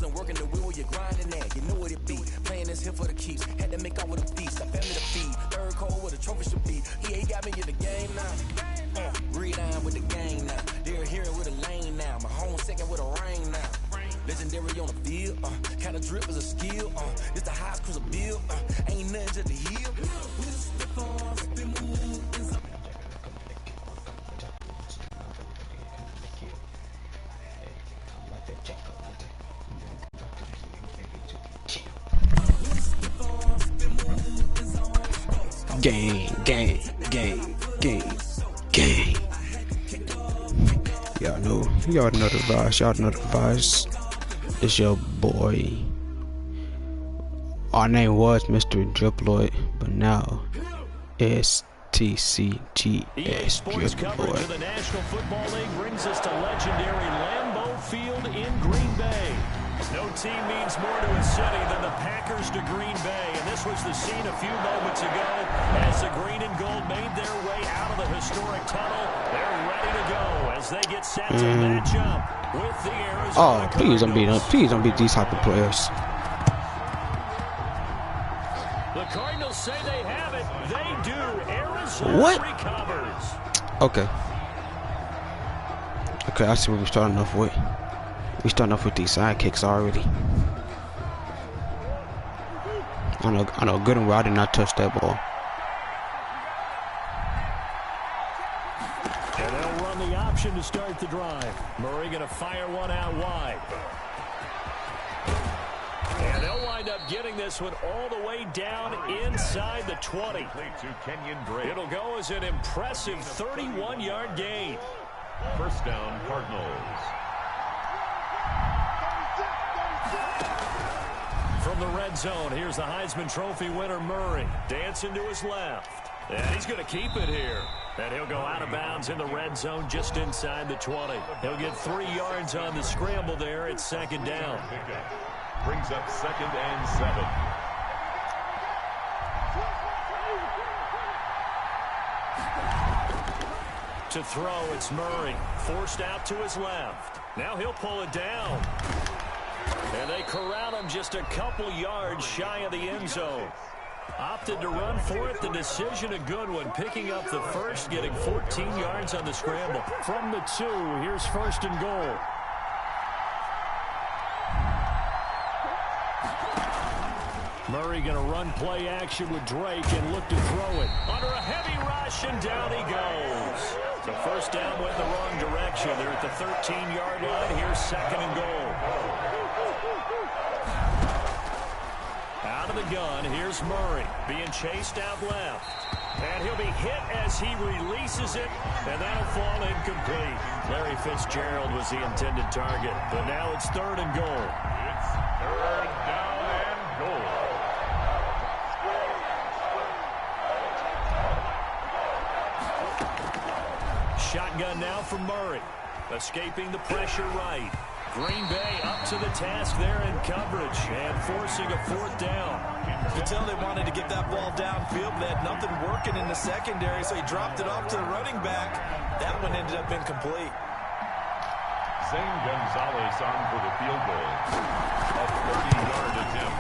wasn't working the wheel, you're grinding that. You know what it be. Playing this here for the keeps. Had to make out with a feast. I family to feed. Third cold with a trophy should be. EA got me in the game now. Read on with the game now. They're here with a lane now. My home second with a rain now. Legendary on the field. Kind of drip is a skill. This the highest cruiser bill. Ain't nothing just to heal. Gang. Y'all know the vibes. It's your boy. Our name was Mr. Driplord, but now it's TCGS Driplord. The National Football League brings us to legendary Lambeau Field in Green Bay. No team means more to a city than the Packers to Green Bay, and this was the scene a few moments ago as the green and gold made their way out of the historic tunnel. They're ready to go as they get set to match up with the Arizona Cardinals. Please don't beat these type of players. The Cardinals say they have it. They do. Arizona recovers. Okay, I see what we're starting off with. We're starting off with these sidekicks already. I know good and well I did not touch that ball. And they'll run the option to start the drive. Murray going to fire one out wide. And they'll wind up getting this one all the way down inside the 20. It'll go as an impressive 31-yard gain. First down, Cardinals. From the red zone, here's the Heisman Trophy winner, Murray, dancing to his left. And he's going to keep it here. And he'll go out of bounds in the red zone just inside the 20. He'll get 3 yards on the scramble there at second down. Brings up 2nd and 7. To throw, it's Murray. Forced out to his left. Now he'll pull it down. And they corral him just a couple yards shy of the end zone. Opted to run for it. The decision a good one. Picking up the first, getting 14 yards on the scramble. From the 2, here's 1st and goal. Murray going to run play action with Drake and look to throw it. Under a heavy rush, and down he goes. The first down went the wrong direction. They're at the 13-yard line. Here's 2nd and goal. Out of the gun, here's Murray being chased out left. And he'll be hit as he releases it, and that'll fall incomplete. Larry Fitzgerald was the intended target, but now it's 3rd and goal. It's 3rd down and goal. Shotgun now from Murray. Escaping the pressure right. Green Bay up to the task there in coverage and forcing a 4th down. You could tell they wanted to get that ball downfield, but they had nothing working in the secondary, so he dropped it off to the running back. That one ended up incomplete. Zane Gonzalez on for the field goal. A 30-yard attempt.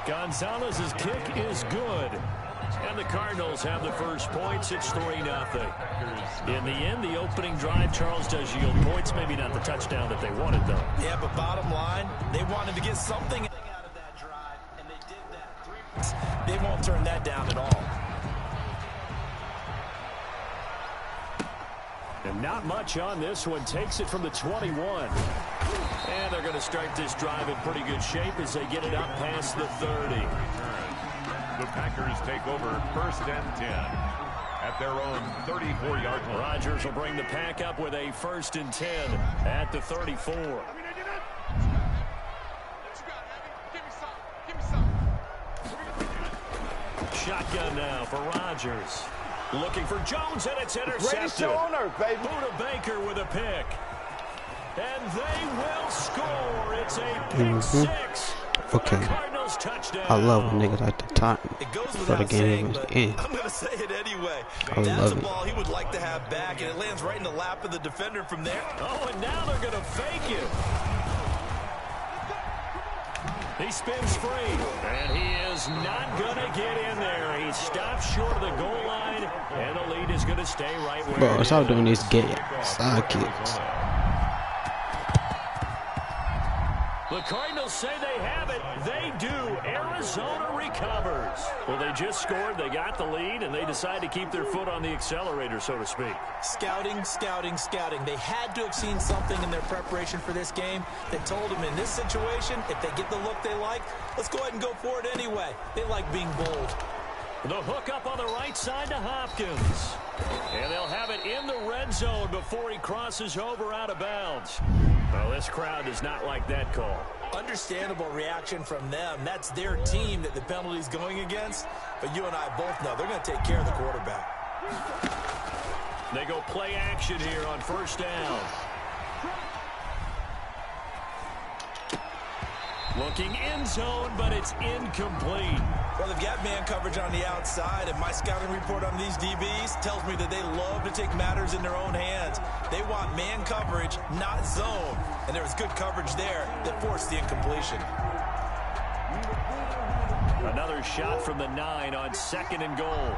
Gonzalez's kick is good. And the Cardinals have the first points. It's 3-0. In the end, the opening drive, Charles, does yield points. Maybe not the touchdown that they wanted, though. Yeah, but bottom line, they wanted to get something out of that drive, and they did that. They won't turn that down at all. And not much on this one. Takes it from the 21. And they're going to start this drive in pretty good shape as they get it up past the 30. The Packers take over 1st and 10 at their own 34-yard line. Rodgers will bring the pack up with a 1st and 10 at the 34. Shotgun now for Rodgers. Looking for Jones, and it's intercepted. Buda Baker with a pick. And they will score. It's a pick 6. Okay. I love when niggas like the time for the game was in. I'm going to say it anyway. I That's love a ball it. he would like to have back, and it lands right in the lap of the defender from there. Oh, and now they're going to fake it. He spins free, and he is not going to get in there. He stops short of the goal line, and the lead is going to stay right where Bro, it is. stop doing these gay side kicks. The Cardinals say they have it. They do. Arizona recovers. Well, they just scored. They got the lead, and they decide to keep their foot on the accelerator, so to speak. Scouting, scouting, scouting. They had to have seen something in their preparation for this game that told them in this situation, if they get the look they like, let's go ahead and go for it anyway. They like being bold. The hook up on the right side to Hopkins. And they'll have it in the red zone before he crosses over out of bounds. Well, this crowd does not like that call. Understandable reaction from them. That's their team that the penalty's going against. But you and I both know they're going to take care of the quarterback. They go play action here on first down. Looking end zone, but it's incomplete. Well, they've got man coverage on the outside, and my scouting report on these DBs tells me that they love to take matters in their own hands. They want man coverage, not zone. And there was good coverage there that forced the incompletion. Another shot from the 9 on 2nd and goal.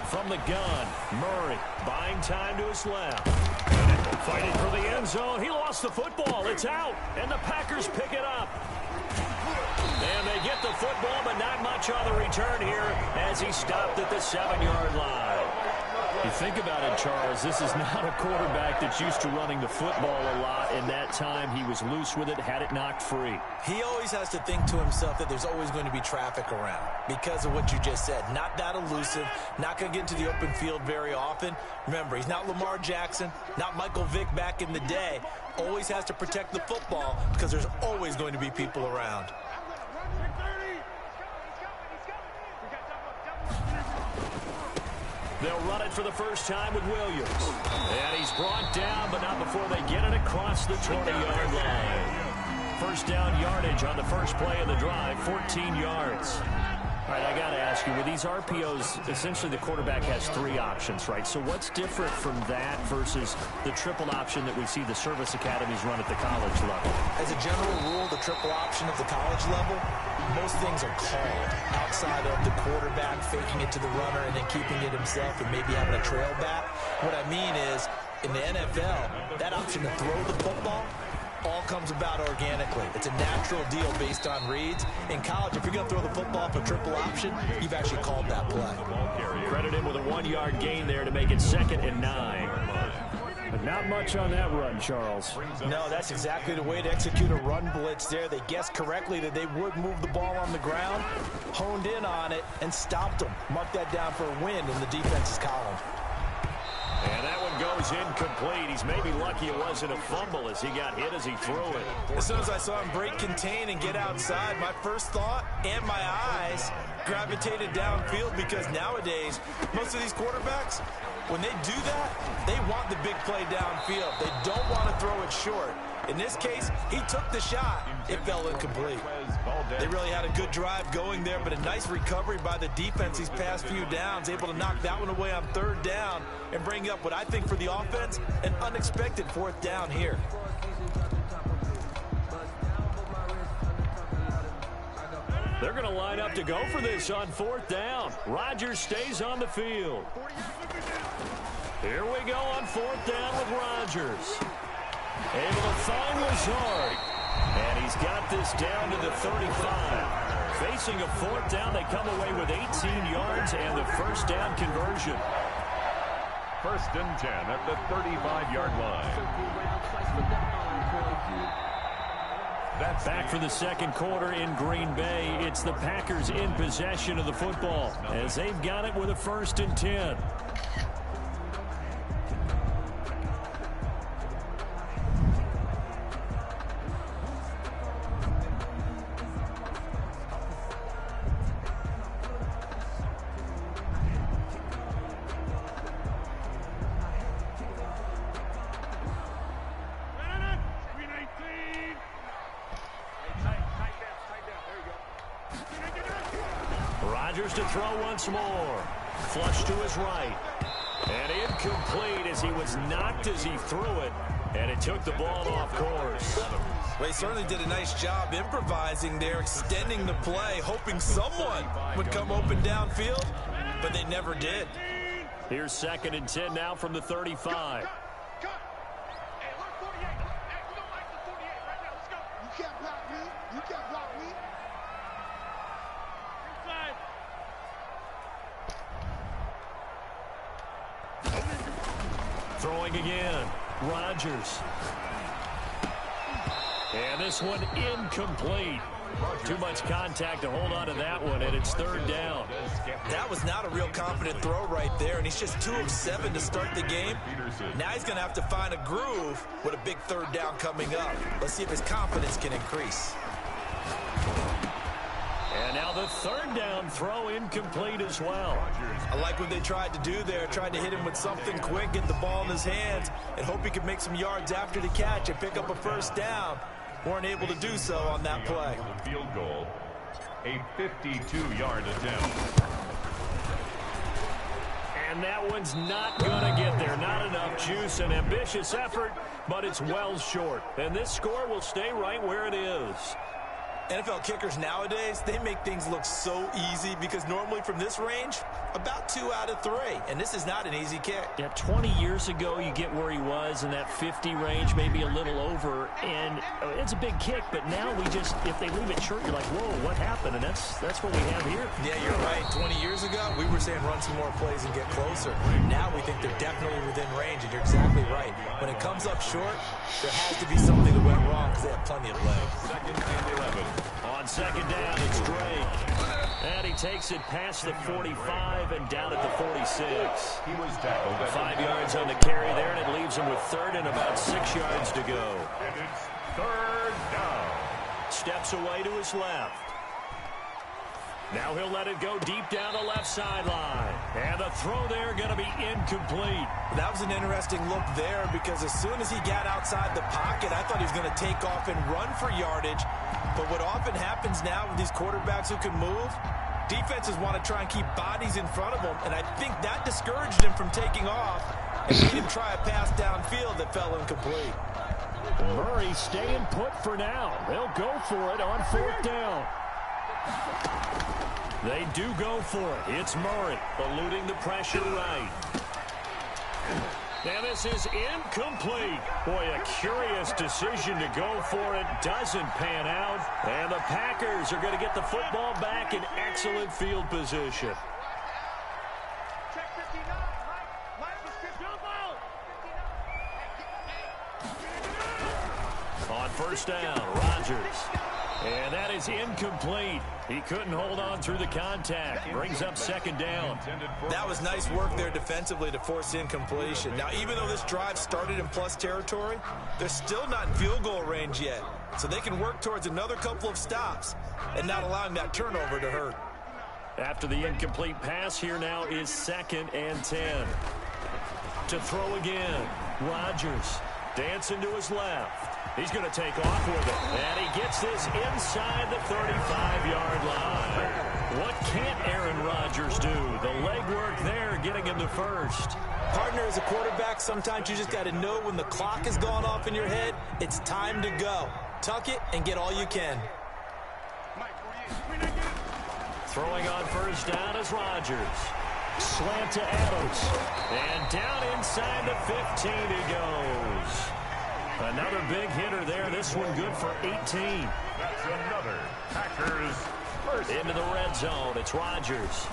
From the gun, Murray buying time to his left. Fighting for the end zone. He lost the football. It's out, and the Packers pick it up. And they get the football, but not much on the return here as he stopped at the 7-yard line. You think about it, Charles, this is not a quarterback that's used to running the football a lot, and that time he was loose with it, had it knocked free. He always has to think to himself that there's always going to be traffic around because of what you just said. Not that elusive, not going to get into the open field very often. Remember, he's not Lamar Jackson, not Michael Vick back in the day. Always has to protect the football because there's always going to be people around. They'll run it for the first time with Williams. And he's brought down, but not before they get it across the 20-yard line. First down yardage on the first play of the drive, 14 yards. All right, I got to ask you, with these RPOs, essentially the quarterback has 3 options, right? So what's different from that versus the triple option that we see the service academies run at the college level? As a general rule, the triple option at the college level, most things are called outside of the quarterback faking it to the runner and then keeping it himself and maybe having a trail back. What I mean is, in the NFL, that option to throw the football all comes about organically. It's a natural deal based on reads. In college, if you're going to throw the football for triple option, you've actually called that play. Credit him with a 1-yard gain there to make it 2nd and 9. But not much on that run, Charles. No, that's exactly the way to execute a run blitz there. They guessed correctly that they would move the ball on the ground, honed in on it, and stopped them. Mark that down for a win in the defense's column. And that one goes incomplete. He's maybe lucky it wasn't a fumble as he got hit as he threw it. As soon as I saw him break contain and get outside, my first thought and my eyes gravitated downfield because nowadays, most of these quarterbacks, when they do that, they want the big play downfield. They don't want to throw it short. In this case, he took the shot. It fell incomplete. They really had a good drive going there, but a nice recovery by the defense these past few downs, able to knock that one away on 3rd down and bring up what I think for the offense, an unexpected 4th down here. They're going to line up to go for this on 4th down. Rodgers stays on the field. Here we go on 4th down with Rodgers. Able to find Lazard. And he's got this down to the 35. Facing a 4th down, they come away with 18 yards and the first down conversion. 1st and 10 at the 35-yard line. That's back for the 2nd quarter in Green Bay. It's the Packers in possession of the football as they've got it with a 1st and 10. Rodgers to throw once more. Flush to his right. And incomplete as he was knocked as he threw it. And it took the ball off course. Well, he certainly did a nice job improvising there, extending the play, hoping someone would come open downfield, but they never did. Here's 2nd and 10 now from the 35. Throwing again. Rodgers. And this one incomplete. Too much contact to hold on to that one, and it's 3rd down. That was not a real confident throw right there, and he's just 2 of 7 to start the game. Now he's going to have to find a groove with a big 3rd down coming up. Let's see if his confidence can increase. And now the 3rd down throw incomplete as well. I like what they tried to do there, tried to hit him with something quick, get the ball in his hands, and hope he could make some yards after the catch and pick up a 1st down. Weren't able to do so on that play. Field goal, a 52-yard attempt. And that one's not going to get there. Not enough juice. An ambitious effort, but it's well short. And this score will stay right where it is. NFL kickers nowadays, they make things look so easy because normally from this range, about 2 out of 3. And this is not an easy kick. Yeah, 20 years ago, you get where he was in that 50 range, maybe a little over. And it's a big kick, but now we just, if they leave it short, you're like, whoa, what happened? And that's what we have here. Yeah, you're right. 20 years ago, we were saying run some more plays and get closer. Now we think they're definitely within range, and you're exactly right. When it comes up short, there has to be something that went wrong because they have plenty of legs. 2nd and 11. On 2nd down, it's Drake. And he takes it past the 45 and down at the 46. He was tackled at 5 yards on the carry there, and it leaves him with 3rd and about 6 yards to go. And it's 3rd down. Steps away to his left. Now he'll let it go deep down the left sideline. And the throw there going to be incomplete. That was an interesting look there because as soon as he got outside the pocket, I thought he was going to take off and run for yardage. But what often happens now with these quarterbacks who can move, defenses want to try and keep bodies in front of them, and I think that discouraged him from taking off and made him try a pass downfield that fell incomplete. Murray staying put for now. They'll go for it on 4th down. They do go for it. It's Murray eluding the pressure right. And this is incomplete. Boy, a curious decision to go for it. Doesn't pan out. And the Packers are going to get the football back in excellent field position. On 1st down, Rodgers. And that is incomplete. He couldn't hold on through the contact. Brings up 2nd down. That was nice work there defensively to force incompletion. Now, even though this drive started in plus territory, they're still not in field goal range yet. So they can work towards another couple of stops and not allowing that turnover to hurt. After the incomplete pass, here now is 2nd and 10. To throw again. Rodgers dancing to his left. He's going to take off with it. And he gets this inside the 35-yard line. What can't Aaron Rodgers do? The legwork there getting him to 1st. Partner, as a quarterback, sometimes you just got to know when the clock has gone off in your head, it's time to go. Tuck it and get all you can. Throwing on 1st down is Rodgers. Slant to Adams. And down inside the 15 he goes. Another big hitter there. This one good for 18. That's another Packers first. Into the red zone. It's Rodgers.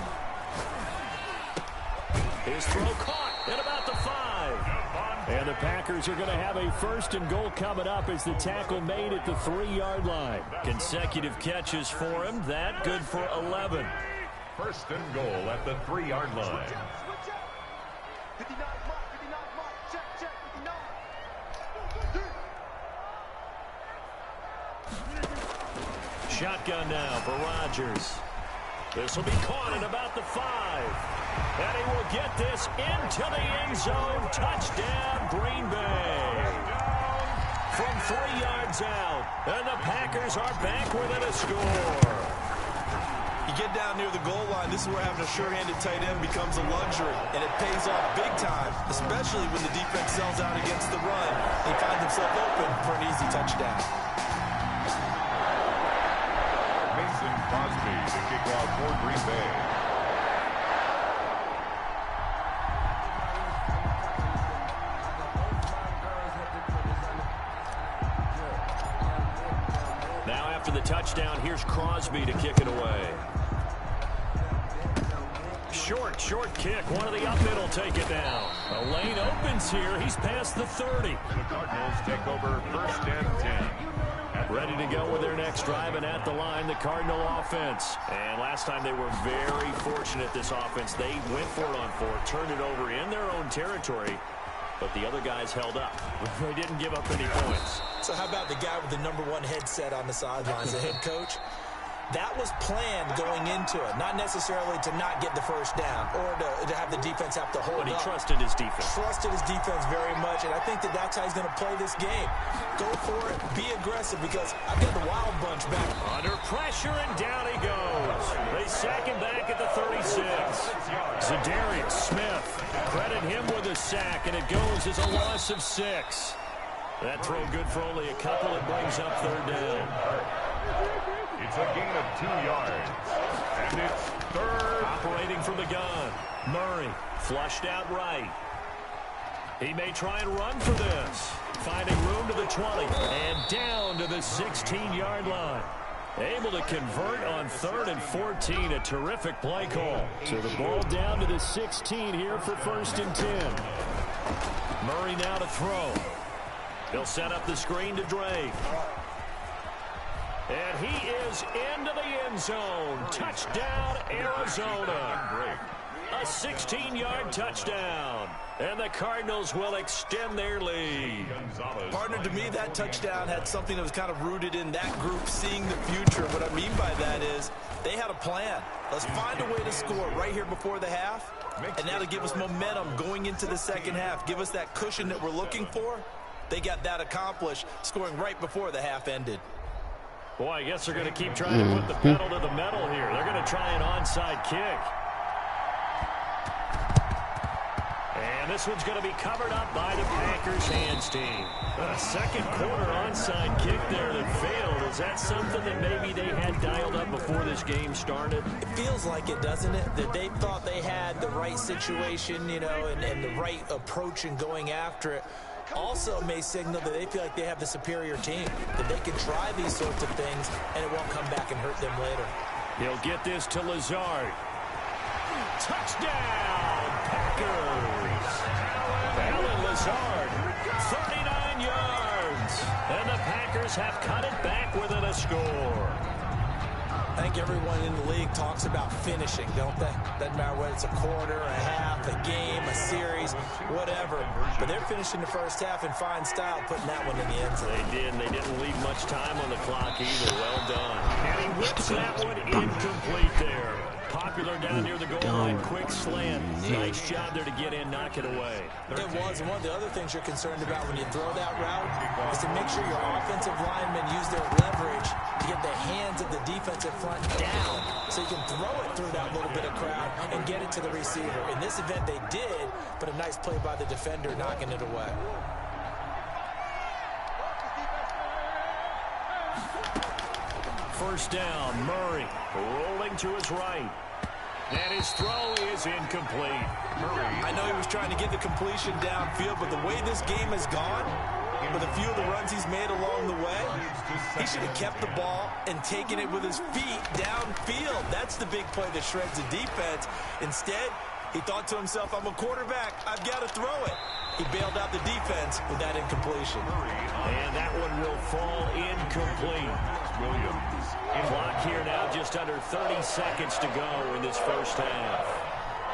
His throw caught at about the 5. And the Packers are going to have a 1st and goal coming up as the tackle made at the 3-yard line. Consecutive catches for him. That good for 11. 1st and goal at the 3-yard line. Shotgun now for Rodgers. This will be caught at about the 5. And he will get this into the end zone. Touchdown, Green Bay. From 3 yards out. And the Packers are back within a score. You get down near the goal line, this is where having a sure-handed tight end becomes a luxury, and it pays off big time, especially when the defense sells out against the run. He finds touchdown. Mason Crosby to kick off for Green Bay. Now after the touchdown, here's Crosby to kick it away. Short kick. One of the up middle take it down. A lane opens here. He's past the 30. The Cardinals take over 1st and 10. Ready to go with their next drive, and at the line, the Cardinal offense. And last time they were very fortunate, this offense. They went for it on 4, turned it over in their own territory, but the other guys held up. They didn't give up any points. So how about the guy with the #1 headset on the sidelines, the head coach? That was planned going into it, not necessarily to not get the first down or to have the defense have to hold But he up. trusted his defense. Trusted his defense very much, and I think that's how he's going to play this game. Go for it, be aggressive, because I've got the wild bunch back. Under pressure, and down he goes. They sack him back at the 36. Zadarius Smith, credit him with a sack, and it goes as a loss of 6. That throw good for only a couple. It brings up 3rd down. It's a gain of 2 yards. And it's 3rd. Operating from the gun. Murray flushed out right. He may try and run for this. Finding room to the 20. And down to the 16-yard line. Able to convert on 3rd and 14. A terrific play call. So the ball down to the 16 here for 1st and 10. Murray now to throw. They'll set up the screen to Drake. And he is into the end zone. Touchdown, Arizona. A 16-yard touchdown. And the Cardinals will extend their lead. Partner, to me, that touchdown had something that was kind of rooted in that group seeing the future. What I mean by that is they had a plan. Let's find a way to score right here before the half. And that'll give us momentum going into the second half. Give us that cushion that we're looking for. They got that accomplished, scoring right before the half ended. Boy, I guess they're going to keep trying to put the pedal to the metal here. They're going to try an onside kick. And this one's going to be covered up by the Packers hands team. A second quarter onside kick there that failed. Is that something that maybe they had dialed up before this game started? It feels like it, doesn't it? That they thought they had the right situation, you know, and the right approach in going after it. Also may signal that they feel like they have the superior team, that they can try these sorts of things and it won't come back and hurt them later. He'll get this to Lazard. Touchdown, Packers! Alan Lazard, 39 yards. And the Packers have cut it back within a score. I think everyone in the league talks about finishing, don't they? Doesn't matter whether it's a quarter, a half, a game, a series, whatever. But they're finishing the first half in fine style, putting that one in the end zone. They did, and they didn't leave much time on the clock either. Well done. And he whips that one incomplete there. Popular down near the goal line, quick slant. Nice job there to get in, knock it away. It was, and one of the other things you're concerned about when you throw that route is to make sure your offensive linemen use their leverage to get the hands of the defensive front down so you can throw it through that little bit of crowd and get it to the receiver. In this event, they did, but a nice play by the defender knocking it away. First down, Murray rolling to his right. And his throw is incomplete. Murray. I know he was trying to get the completion downfield, but the way this game has gone, with a few of the runs he's made along the way, he should have kept the ball and taken it with his feet downfield. That's the big play that shreds the defense. Instead, he thought to himself, I'm a quarterback, I've got to throw it. He bailed out the defense with that incompletion. And that one will fall incomplete. Williams. Clock here now, just under 30 seconds to go in this first half.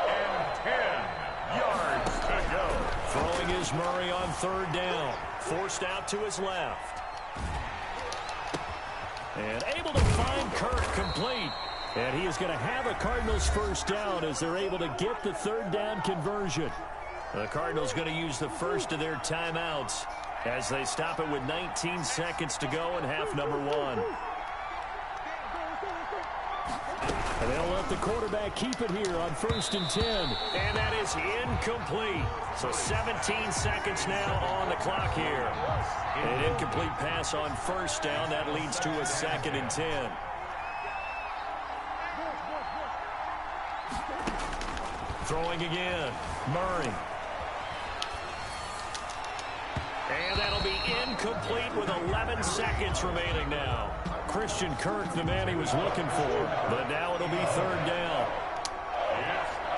And 10 yards to go. Throwing is Murray on third down. Forced out to his left. And able to find Kirk complete. And he is going to have a Cardinals first down as they're able to get the third down conversion. The Cardinals going to use the first of their timeouts as they stop it with 19 seconds to go in half number one. And they'll let the quarterback keep it here on 1st and 10. And that is incomplete. So 17 seconds now on the clock here. An incomplete pass on 1st down. That leads to a 2nd and 10. Throwing again. Murray. And that'll be incomplete with 11 seconds remaining now. Christian Kirk, the man he was looking for. But now it'll be 3rd down.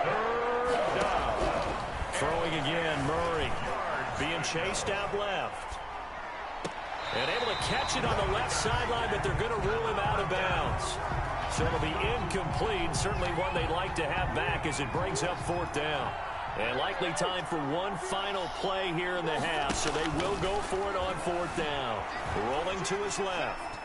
Third down. Throwing again, Murray. Being chased out left. And able to catch it on the left sideline, but they're going to rule him out of bounds. So it'll be incomplete. Certainly one they'd like to have back as it brings up 4th down. And likely time for one final play here in the half, so they will go for it on 4th down. Rolling to his left.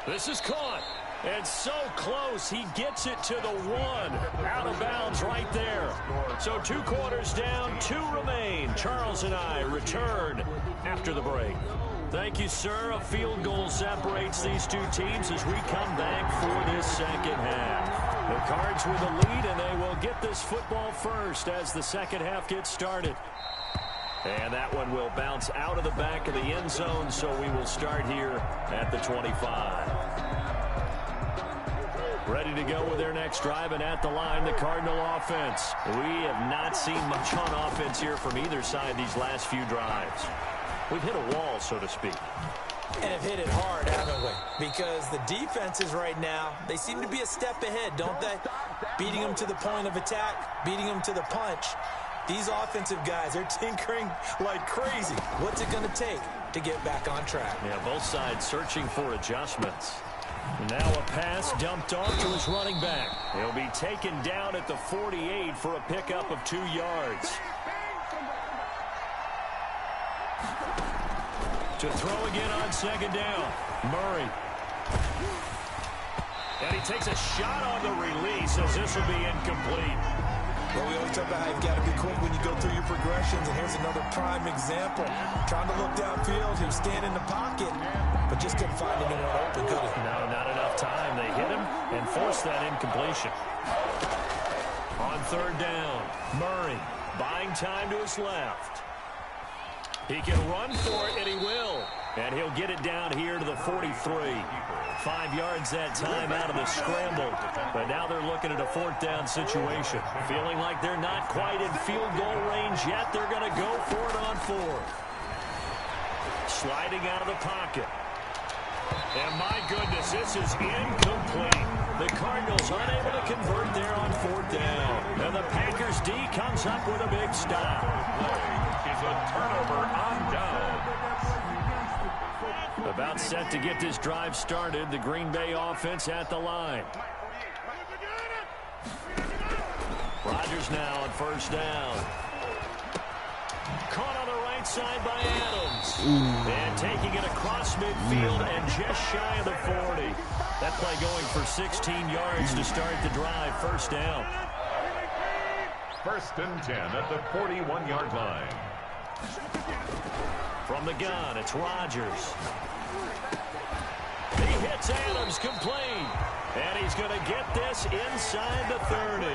This is caught. And so close, he gets it to the 1. Out of bounds right there. So 2 quarters down, 2 remain. Charles and I return after the break. Thank you, sir. A field goal separates these 2 teams as we come back for this 2nd half. The Cards with the lead, and they will get this football first as the 2nd half gets started. And that one will bounce out of the back of the end zone, so we will start here at the 25. Ready to go with their next drive, and at the line, the Cardinal offense. We have not seen much on offense here from either side these last few drives. We've hit a wall, so to speak. And have hit it hard, haven't we? Because the defenses right now, they seem to be a step ahead, don't they? Beating them to the point of attack, beating them to the punch. These offensive guys, they're tinkering like crazy. What's it going to take to get back on track? Yeah, both sides searching for adjustments. Now a pass dumped off to his running back. He'll be taken down at the 48 for a pickup of 2 yards. To throw again on 2nd down. Murray. And he takes a shot on the release as this will be incomplete. Well, we always talk about how you've got to be quick when you go through your progressions, and here's another prime example. Trying to look downfield, he was standing in the pocket, but just couldn't find anyone open, could he? No, not enough time. They hit him and forced that incompletion. On 3rd down, Murray buying time to his left. He can run for it, and he will. And he'll get it down here to the 43. 5 yards that time out of the scramble. But now they're looking at a 4th down situation. Feeling like they're not quite in field goal range yet. They're going to go for it on 4th. Sliding out of the pocket. And my goodness, this is incomplete. The Cardinals unable to convert there on 4th down. And the Packers D comes up with a big stop. Is a turnover on down. About set to get this drive started. The Green Bay offense at the line. Rodgers now on 1st down. Caught on the right side by Adams. And taking it across midfield and just shy of the 40. That play going for 16 yards to start the drive. 1st down. 1st and 10 at the 41-yard line. From the gun, it's Rodgers. He hits Adams complete. And he's going to get this inside the 30.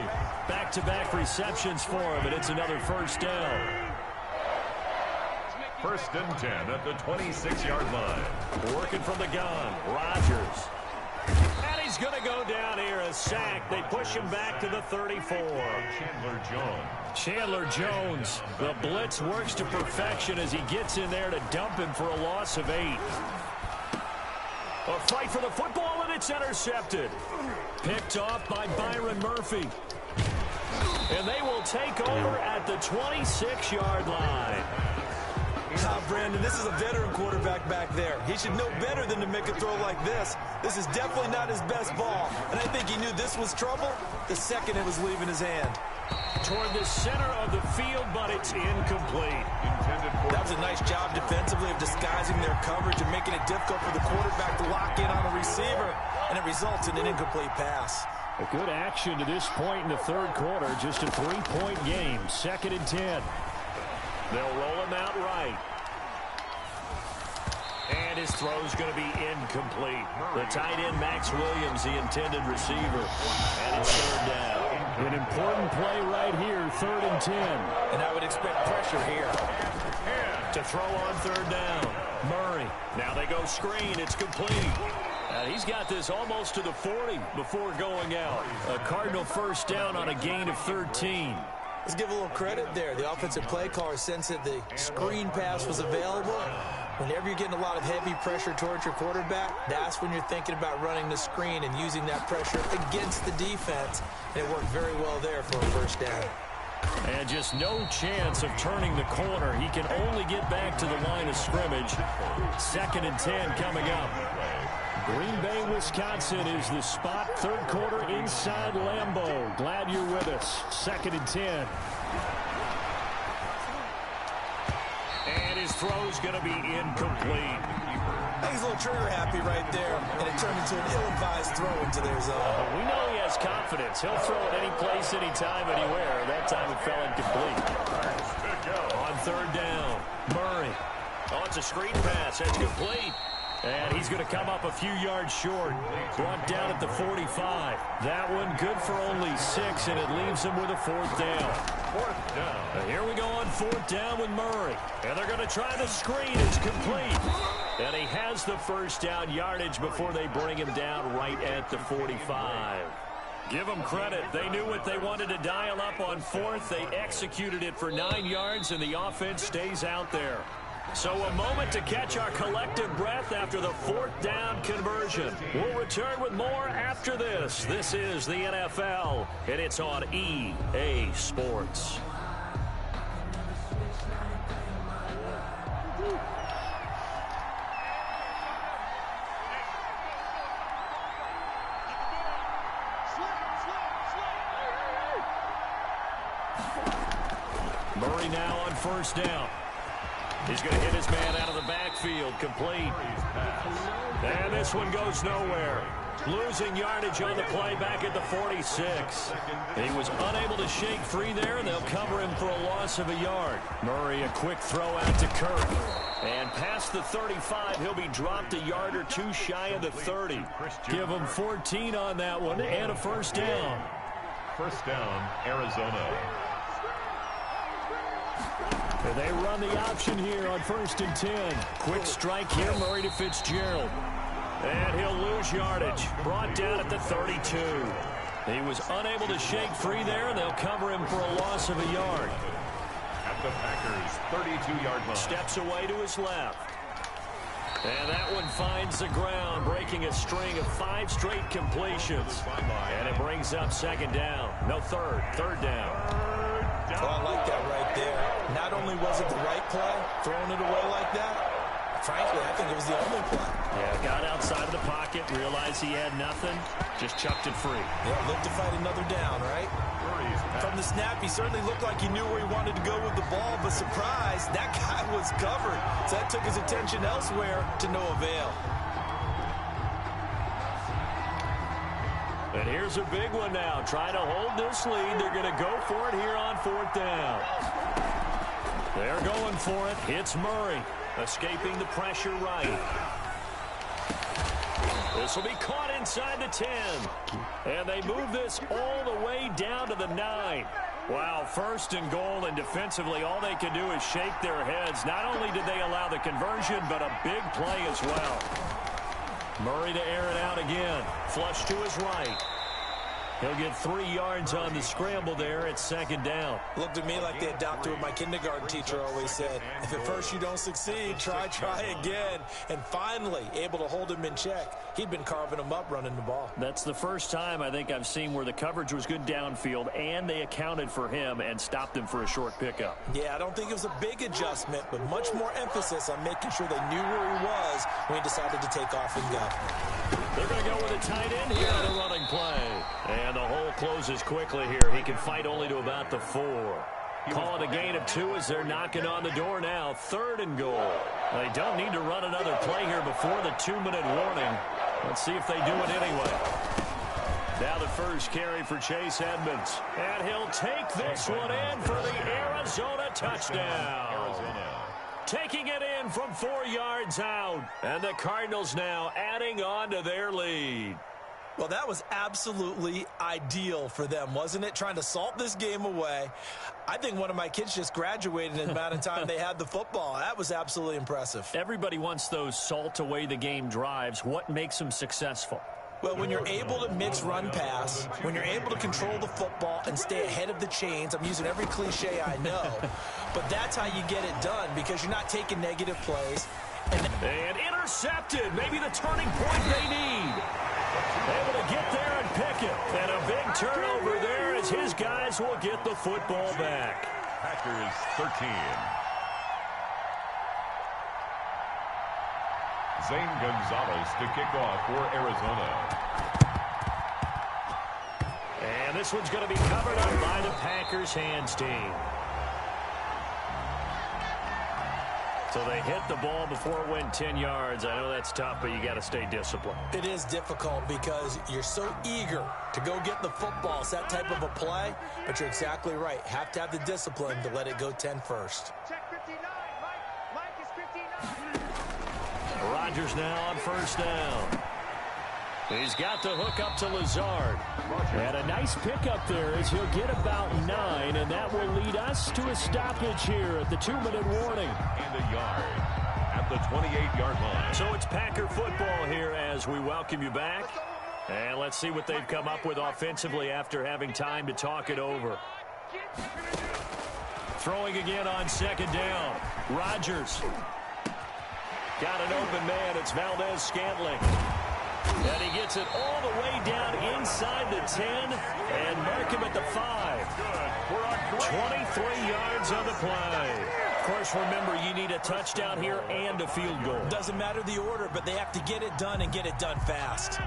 Back-to-back receptions for him, and it's another 1st down. 1st and 10 at the 26-yard line. Working from the gun, Rodgers. And he's going to go down here, a sack. They push him back to the 34. Chandler Jones. The blitz works to perfection as he gets in there to dump him for a loss of 8. A fight for the football, and it's intercepted. Picked off by Byron Murphy. And they will take over at the 26-yard line. Now, Brandon, this is a veteran quarterback back there. He should know better than to make a throw like this. This is definitely not his best ball. And I think he knew this was trouble the second it was leaving his hand. Toward the center of the field, but it's incomplete. That was a nice job defensively of disguising their coverage and making it difficult for the quarterback to lock in on a receiver. And it results in an incomplete pass. A good action to this point in the 3rd quarter. Just a 3-point game. 2nd and 10. They'll roll him out right. And his throw's going to be incomplete. The tight end, Max Williams, the intended receiver. And it's third down. An important play right here, 3rd and 10. And I would expect pressure here. To throw on third down. Murray. Now they go screen. It's complete. He's got this almost to the 40 before going out. A Cardinal first down on a gain of 13. Let's give a little credit there. The offensive play caller sensed that the screen pass was available. Whenever you're getting a lot of heavy pressure towards your quarterback, that's when you're thinking about running the screen and using that pressure against the defense. And it worked very well there for a first down. And just no chance of turning the corner. He can only get back to the line of scrimmage. 2nd and 10 coming up. Green Bay, Wisconsin is the spot. 3rd quarter inside Lambeau. Glad you're with us. 2nd and 10. And his throw's going to be incomplete. I think he's a little trigger happy right there, and it turned into an ill-advised throw into their zone. We know he has confidence. He'll throw it any place, anytime, anywhere. That time it fell incomplete. On 3rd down, Murray. Oh, it's a screen pass. That's complete. And he's going to come up a few yards short. Brought down at the 45. That one good for only 6, and it leaves him with a 4th down. 4th down. And here we go on 4th down with Murray. And they're going to try the screen. It's complete. And he has the first down yardage before they bring him down right at the 45. Give them credit. They knew what they wanted to dial up on 4th. They executed it for 9 yards, and the offense stays out there. So a moment to catch our collective breath after the 4th down conversion. We'll return with more after this. This is the NFL, and it's on EA Sports. Murray now on 1st down. He's going to hit his man out of the backfield. Complete. And this one goes nowhere. Losing yardage on the play back at the 46. He was unable to shake free there, and they'll cover him for a loss of a yard. Murray, a quick throw out to Kirk. And past the 35, he'll be dropped a yard or 2 shy of the 30. Give him 14 on that one and a 1st down. 1st down, Arizona. They run the option here on 1st and 10. Quick strike here, Murray to Fitzgerald. And he'll lose yardage. Brought down at the 32. He was unable to shake free there, and they'll cover him for a loss of a yard. At the Packers' 32-yard line. Steps away to his left. And that one finds the ground, breaking a string of 5 straight completions. And it brings up 2nd down. No, third down. Oh, I like that right there. Not only was it the right play, throwing it away like that, frankly, I think it was the only play. Yeah, got outside of the pocket, realized he had nothing, just chucked it free. Yeah, looked to fight another down, right? From the snap, he certainly looked like he knew where he wanted to go with the ball, but surprise, that guy was covered. So that took his attention elsewhere to no avail. And here's a big one now. Trying to hold this lead. They're going to go for it here on 4th down. They're going for it. It's Murray. Escaping the pressure right. This will be caught inside the 10. And they move this all the way down to the 9. Wow, 1st and goal, and defensively all they can do is shake their heads. Not only did they allow the conversion, but a big play as well. Murray to air it out again. Flush to his right. He'll get 3 yards on the scramble there at 2nd down. Looked to me like they adopted what my kindergarten teacher always said. If at first you don't succeed, try again. And finally, able to hold him in check. He'd been carving him up running the ball. That's the first time I think I've seen where the coverage was good downfield and they accounted for him and stopped him for a short pickup. Yeah, I don't think it was a big adjustment, but much more emphasis on making sure they knew where he was when he decided to take off and go. They're going to go with a tight end here on the running play. And the hole closes quickly here. He can fight only to about the 4. Call it a gain of 2 as they're knocking on the door now. 3rd and goal. They don't need to run another play here before the 2-minute warning. Let's see if they do it anyway. Now the first carry for Chase Edmonds. And he'll take this one in for the Arizona touchdown. taking it in from 4 yards out. And the Cardinals now adding on to their lead. Well, that was absolutely ideal for them, wasn't it? Trying to salt this game away. I think one of my kids just graduated in the amount of time they had the football. That was absolutely impressive. Everybody wants those salt away the game drives. What makes them successful? Well, when you're able to mix run-pass, when you're able to control the football and stay ahead of the chains, I'm using every cliche I know, but that's how you get it done because you're not taking negative plays. And intercepted, maybe the turning point they need. Able to get there and pick it. And a big turnover there as his guys will get the football back. Packers 13. Zane Gonzalez to kick off for Arizona. And this one's going to be covered up by the Packers hands team. So they hit the ball before it went 10 yards. I know that's tough, but you got to stay disciplined. It is difficult because you're so eager to go get the football. It's that type of a play, but you're exactly right. Have to have the discipline to let it go 10 first. Check 59. Mike is 59. Rodgers now on first down. He's got the hook up to Lazard. And a nice pickup there as he'll get about 9, and that will lead us to a stoppage here at the 2-minute warning. And a yard at the 28-yard line. So it's Packer football here as we welcome you back. And let's see what they've come up with offensively after having time to talk it over. Throwing again on second down. Rodgers. Got an open man. It's Valdez-Scantling. And he gets it all the way down inside the 10 and mark him at the 5. 23 yards on the play. Of course, remember, you need a touchdown here and a field goal. Doesn't matter the order, but they have to get it done and get it done fast.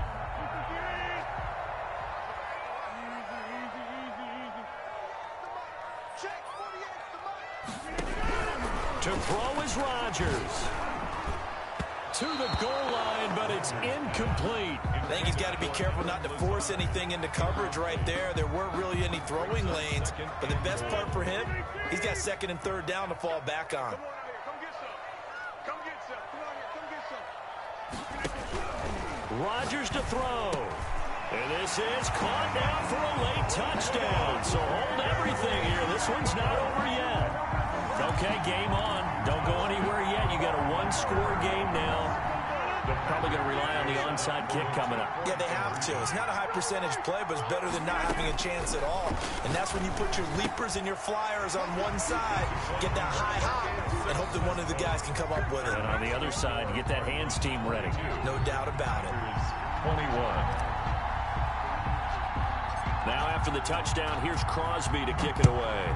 To throw is Rodgers. To the goal line, but it's incomplete. I think he's got to be careful not to force anything into coverage right there. There weren't really any throwing lanes, but the best part for him, he's got second and third down to fall back on. Rodgers to throw. And this is caught down for a late touchdown. So hold everything here. This one's not over yet. Okay, game on. Don't go anywhere yet. You got a one-score game now. They're probably going to rely on the onside kick coming up. Yeah, they have to. It's not a high percentage play, but it's better than not having a chance at all. And that's when you put your leapers and your flyers on one side, get that high hop, and hope that one of the guys can come up with it. And on the other side, get that hands team ready. No doubt about it. 21. Now after the touchdown, here's Crosby to kick it away.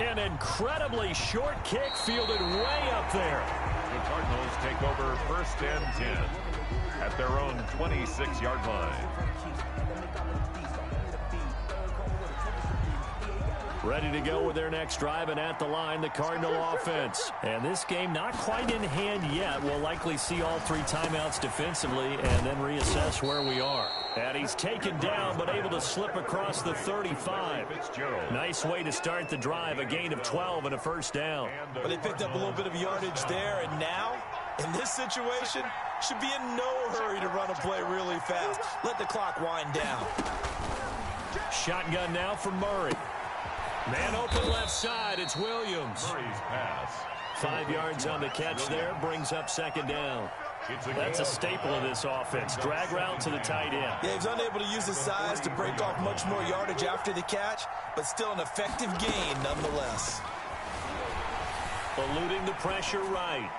An incredibly short kick fielded way up there. The Cardinals take over first and 10 at their own 26-yard line. Ready to go with their next drive, and at the line, the Cardinal offense. And this game not quite in hand yet. We'll likely see all 3 timeouts defensively and then reassess where we are. And he's taken down, but able to slip across the 35. Nice way to start the drive, a gain of 12 and a first down. But they picked up a little bit of yardage there, and now, in this situation, should be in no hurry to run a play really fast. Let the clock wind down. Shotgun now from Murray. Man open left side, it's Williams. Murray's pass. 5 yards on the catch there, brings up second down. That's a staple of this offense. Drag route to the tight end. Yeah, he's unable to use his size to break off much more yardage after the catch, but still an effective gain nonetheless. Eluding the pressure right.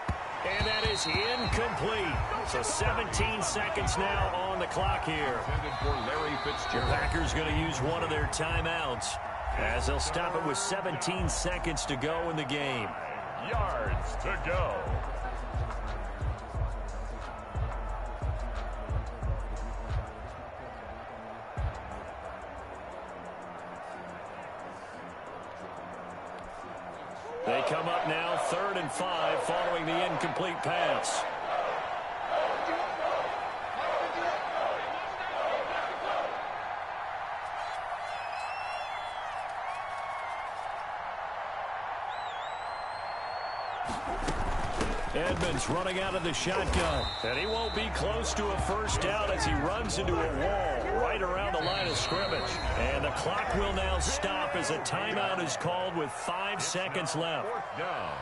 And that is incomplete. So 17 seconds now on the clock here. For Larry The Fitzgerald. Packers going to use one of their timeouts as they'll stop it with 17 seconds to go in the game. Yards to go. They come up now 3rd and 5 following the incomplete pass. Edmonds running out of the shotgun. And he won't be close to a first down as he runs into a wall right around the line of scrimmage. And the clock will now stop as a timeout is called with 5 seconds left. Fourth down.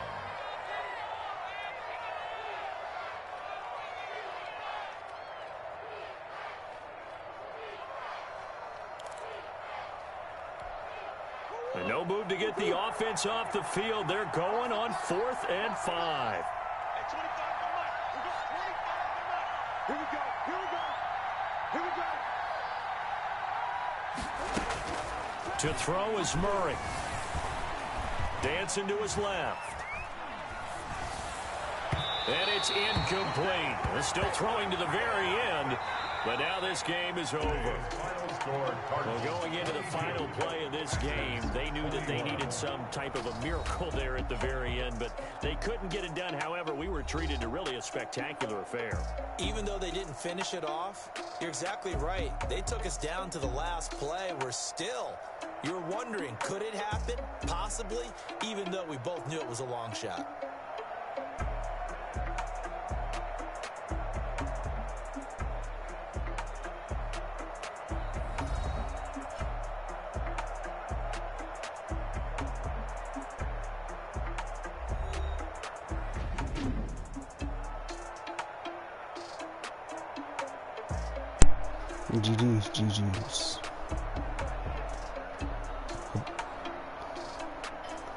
And no move to get the offense off the field. They're going on 4th and 5. Here we go. Here we go. Here we go. To throw is Murray. Dancing to his left. And it's incomplete. They're still throwing to the very end. But now this game is over. Well, going into the final play of this game, they knew that they needed some type of a miracle there at the very end, but they couldn't get it done. However, we were treated to really a spectacular affair. Even though they didn't finish it off, you're exactly right. They took us down to the last play. You're wondering, could it happen? Possibly, even though we both knew it was a long shot. GG's.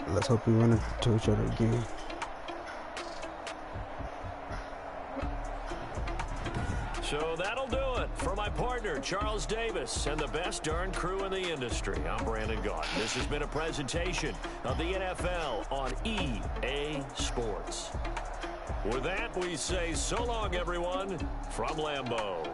Let's hope we run into each other again. So that'll do it for my partner, Charles Davis, and the best darn crew in the industry. I'm Brandon Gaunt. This has been a presentation of the NFL on EA Sports. With that, we say so long, everyone, from Lambeau.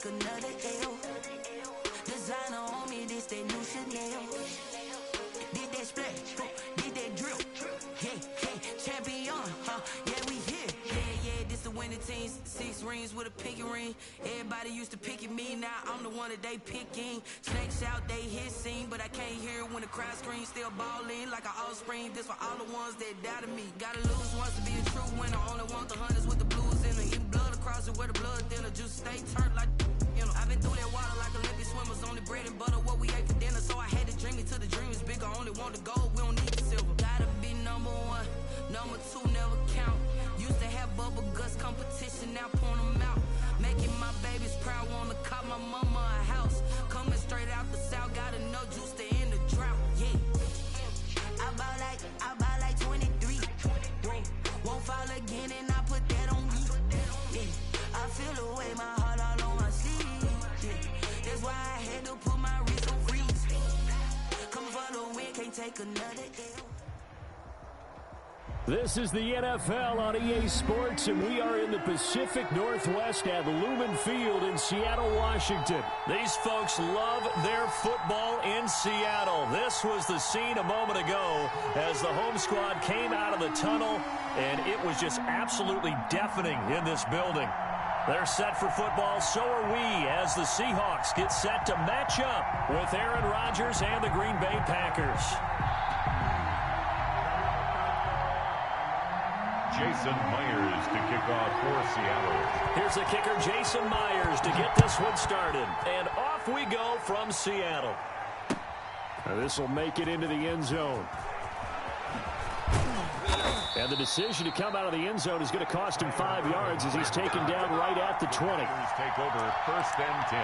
Another L. Designer on me, this that new Chanel. Did that splash, did that drill. Yeah, champion, yeah, we here. Yeah, this the winning team. 6 rings with a pinky ring. Everybody used to pick at me, now I'm the one that they picking. Snakes out, they hit scene, but I can't hear it when the crowd screams. Still balling like an offspring. This for all the ones that doubted me. Gotta lose once to be a true winner. Only want the hunters with the blues in it. Eating blood across it where the blood thinner. Juice stay turned like, you know. I've been through that water like Olympic swimmers. Only bread and butter what we ate for dinner. So I had to dream it till the dream is bigger. Only want the gold, we don't need the silver. Gotta be number 1, number 2 never count. Used to have bubble guts competition, now point them out. Making my babies proud, wanna cop my mama a house. Coming straight out the south, gotta know juice to end the drought. Yeah, I buy like 23. Won't fall again and I put that on me. Yeah, I feel the way, my heart all on my sleeve. Yeah, that's why I had to put my wrist on freeze. Coming for the win, can't take another L. This is the NFL on EA Sports, and we are in the Pacific Northwest at Lumen Field in Seattle, Washington. These folks love their football in Seattle. This was the scene a moment ago as the home squad came out of the tunnel, and it was just absolutely deafening in this building. They're set for football, so are we, as the Seahawks get set to match up with Aaron Rodgers and the Green Bay Packers. Jason Myers to kick off for Seattle. Here's the kicker, Jason Myers, to get this one started. And off we go from Seattle. This will make it into the end zone. And the decision to come out of the end zone is going to cost him 5 yards as he's taken down right at the 20. Take over 1st and 10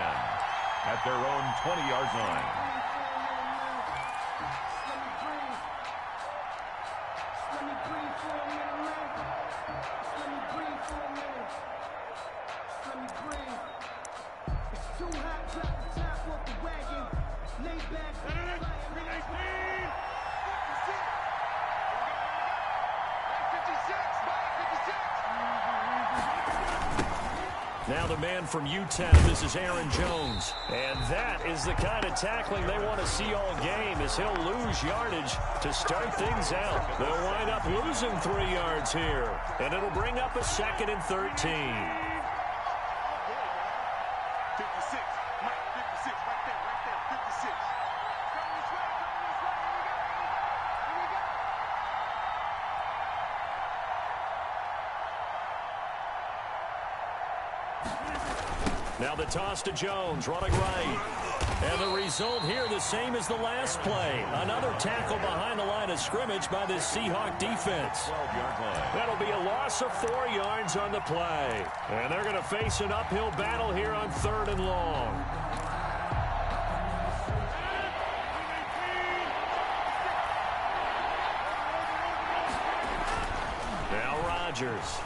at their own 20-yard line. Now the man from Utah, this is Aaron Jones. And that is the kind of tackling they want to see all game, as he'll lose yardage to start things out. They'll wind up losing 3 yards here, and it'll bring up a 2nd and 13. Now the toss to Jones, running right. And the result here, the same as the last play. Another tackle behind the line of scrimmage by this Seahawk defense. That'll be a loss of 4 yards on the play. And they're going to face an uphill battle here on 3rd and long. Now Rodgers.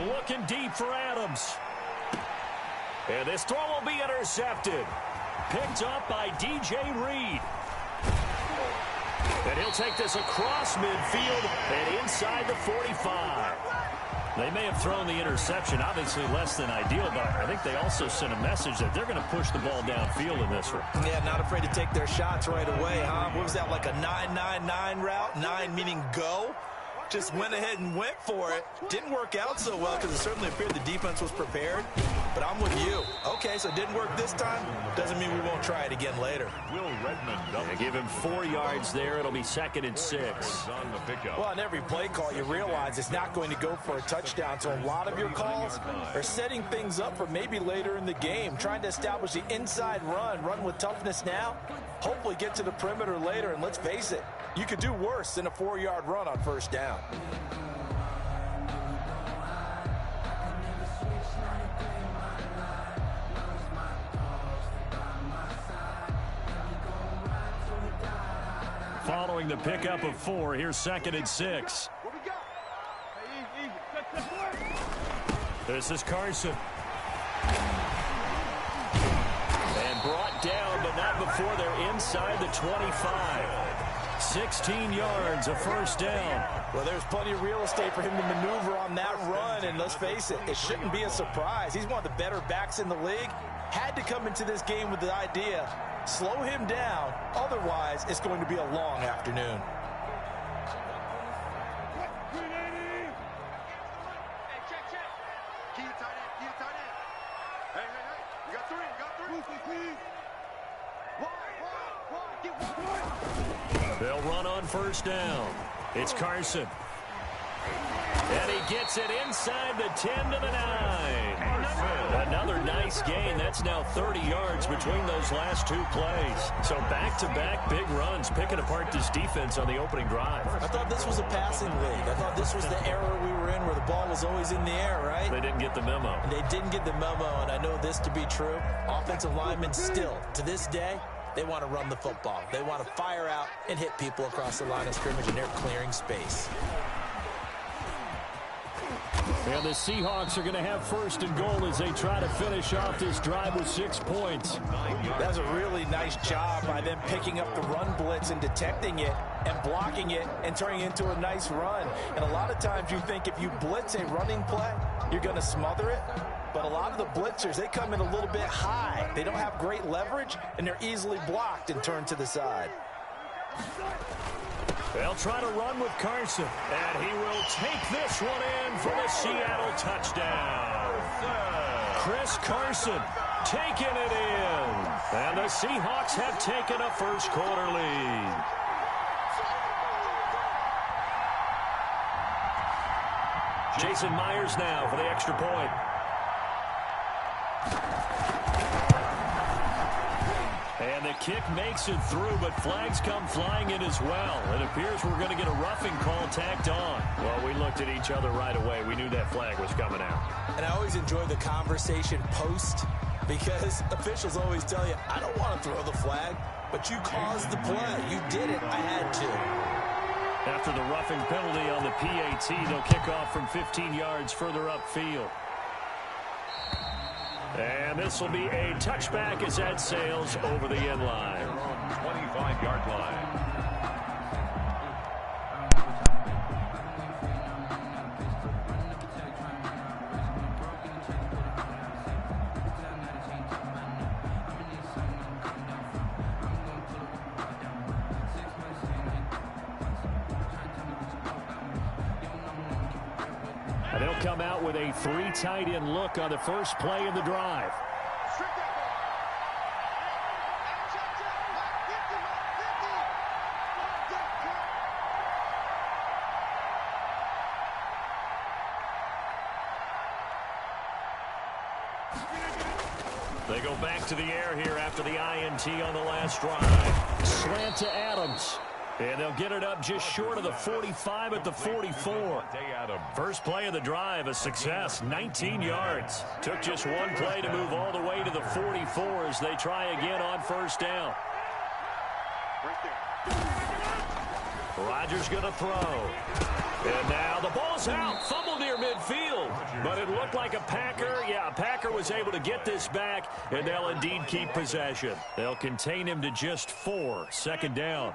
Looking deep for Adams. And this throw will be intercepted. Picked up by DJ Reed. And he'll take this across midfield and inside the 45. They may have thrown the interception, obviously less than ideal, but I think they also sent a message that they're going to push the ball downfield in this one. Yeah, not afraid to take their shots right away, huh? What was that, like a 9-9-9 route? 9 meaning go? Just went ahead and went for it. Didn't work out so well because it certainly appeared the defense was prepared. But I'm with you. Okay, so it didn't work this time. Doesn't mean we won't try it again later. Will Redmond give him 4 yards there. It'll be 2nd and 6. on the pickup. Well, on every play call, you realize it's not going to go for a touchdown. So a lot of your calls are setting things up for maybe later in the game, trying to establish the inside run with toughness now, hopefully get to the perimeter later. And let's face it, you could do worse than a 4-yard run on 1st down. Following the pickup of 4, here's 2nd and 6. This is Carson. And brought down, but not before they're inside the 25. 16 yards, a 1st down. Well, there's plenty of real estate for him to maneuver on that run, and let's face it, it shouldn't be a surprise. He's one of the better backs in the league. Had to come into this game with the idea, slow him down, otherwise it's going to be a long afternoon. They'll run on 1st down. It's Carson. And he gets it inside the 10 to the 9. Another nice gain. That's now 30 yards between those last 2 plays. So back-to-back big runs, picking apart this defense on the opening drive. I thought this was a passing league. I thought this was the era we were in where the ball was always in the air, right? They didn't get the memo. They didn't get the memo, and I know this to be true. Offensive linemen still, to this day, they want to run the football. They want to fire out and hit people across the line of scrimmage, and they're clearing space. And the Seahawks are going to have 1st and goal as they try to finish off this drive with 6 points. That's a really nice job by them picking up the run blitz and detecting it and blocking it and turning it into a nice run. And a lot of times you think if you blitz a running play, you're going to smother it. But a lot of the blitzers, they come in a little bit high. They don't have great leverage, and they're easily blocked and turned to the side. They'll try to run with Carson, and he will take this one in for the Seattle touchdown. Chris Carson taking it in, and the Seahawks have taken a 1st quarter lead. Jason Myers now for the extra point. And the kick makes it through, but flags come flying in as well. It appears we're going to get a roughing call tacked on. Well, we looked at each other right away. We knew that flag was coming out. And I always enjoy the conversation post because officials always tell you, I don't want to throw the flag, but you caused the play. You did it. I had to. After the roughing penalty on the PAT, they'll kick off from 15 yards further upfield. And this will be a touchback as that sails over the end line. 25-yard line. And they'll come out with a 3 tight end look on the first play of the drive. They go back to the air here after the INT on the last drive. Slant to Adams. And they'll get it up just short of the 45 at the 44. First play of the drive, a success, 19 yards. Took just one play to move all the way to the 44 as they try again on first down. Rodgers going to throw. And now the ball's out. Fumble near midfield. But it looked like a Packer. Yeah, a Packer was able to get this back, and they'll indeed keep possession. They'll contain him to just 4. Second down.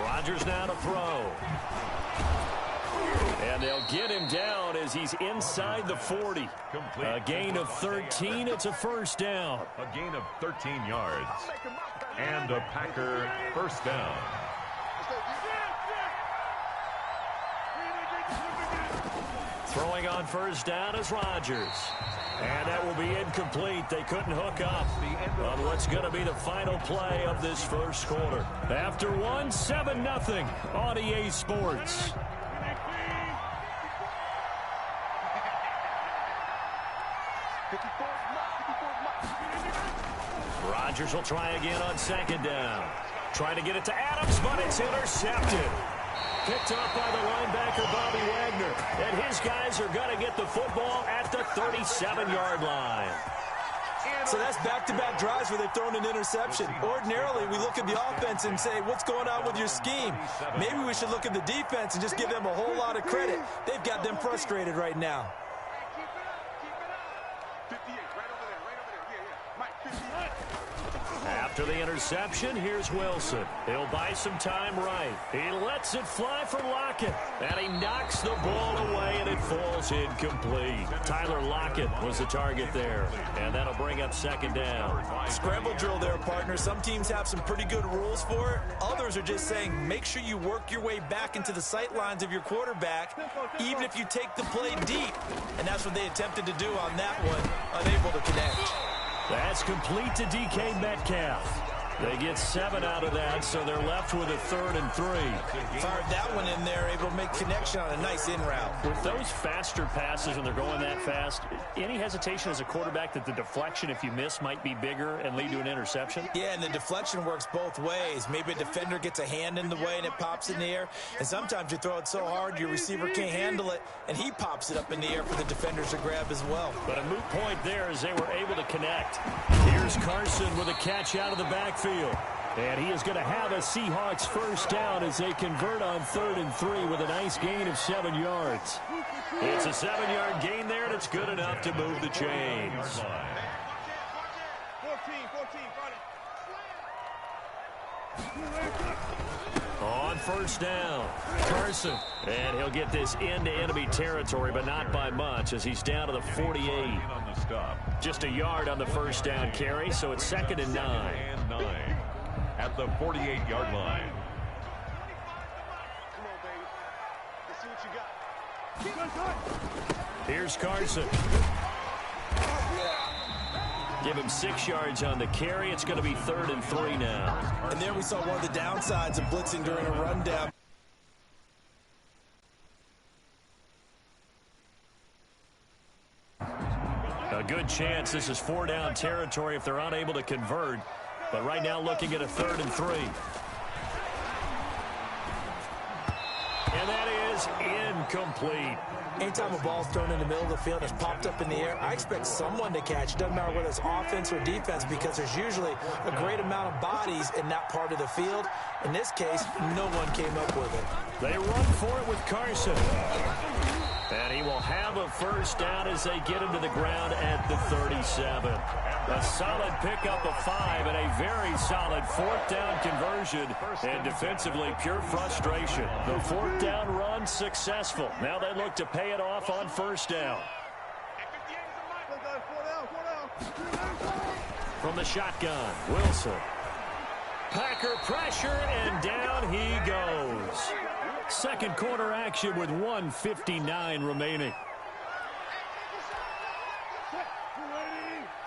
Rodgers now to throw. And they'll get him down as he's inside the 40. A gain of 13. It's a first down. A gain of 13 yards. And a Packer first down. Throwing on first down is Rodgers. And that will be incomplete. They couldn't hook up on what's going to be the final play of this first quarter. After one, 7-0 on EA Sports. Rodgers will try again on second down. Trying to get it to Adams, but it's intercepted. Picked up by the linebacker, Bobby Wagner. And his guys are going to get the football at the 37-yard line. So that's back-to-back drives where they've thrown an interception. Ordinarily, we look at the offense and say, what's going on with your scheme? Maybe we should look at the defense and just give them a whole lot of credit. They've got them frustrated right now. After the interception, here's Wilson. He'll buy some time right. He lets it fly for Lockett. And he knocks the ball away, and it falls incomplete. Tyler Lockett was the target there. And that'll bring up second down. Scramble drill there, partner. Some teams have some pretty good rules for it. Others are just saying, make sure you work your way back into the sight lines of your quarterback, even if you take the play deep. And that's what they attempted to do on that one, unable to connect. That's complete to DK Metcalf. They get 7 out of that, so they're left with a 3rd and 3. Fired that one in there, able to make connection on a nice in route. With those faster passes when they're going that fast, any hesitation as a quarterback that the deflection, if you miss, might be bigger and lead to an interception? Yeah, and the deflection works both ways. Maybe a defender gets a hand in the way and it pops in the air. And sometimes you throw it so hard your receiver can't handle it, and he pops it up in the air for the defenders to grab as well. But a moot point there as they were able to connect. Here's Carson with a catch out of the backfield. And he is going to have a Seahawks first down as they convert on 3rd and 3 with a nice gain of 7 yards. It's a 7-yard gain there, and it's good enough to move the chains. On first down, Carson. And he'll get this into enemy territory, but not by much as he's down to the 48. Just a yard on the first down carry, so it's 2nd and 9. At the 48-yard line. Here's Carson. Give him 6 yards on the carry. It's going to be 3rd and 3 now. And there we saw one of the downsides of blitzing during a rundown. good chance this is 4-down territory if they're unable to convert. But right now looking at a 3rd and 3. And that is incomplete. Anytime a ball's thrown in the middle of the field and it's popped up in the air, I expect someone to catch. It doesn't matter whether it's offense or defense, because there's usually a great amount of bodies in that part of the field. In this case, no one came up with it. They run for it with Carson. And he will have a 1st down as they get him to the ground at the 37. A solid pickup of 5 and a very solid 4th down conversion. And defensively, pure frustration. The 4th down run successful. Now they look to pay it off on 1st down. From the shotgun, Wilson. Packer pressure, and down he goes. Second quarter action with 1:59 remaining.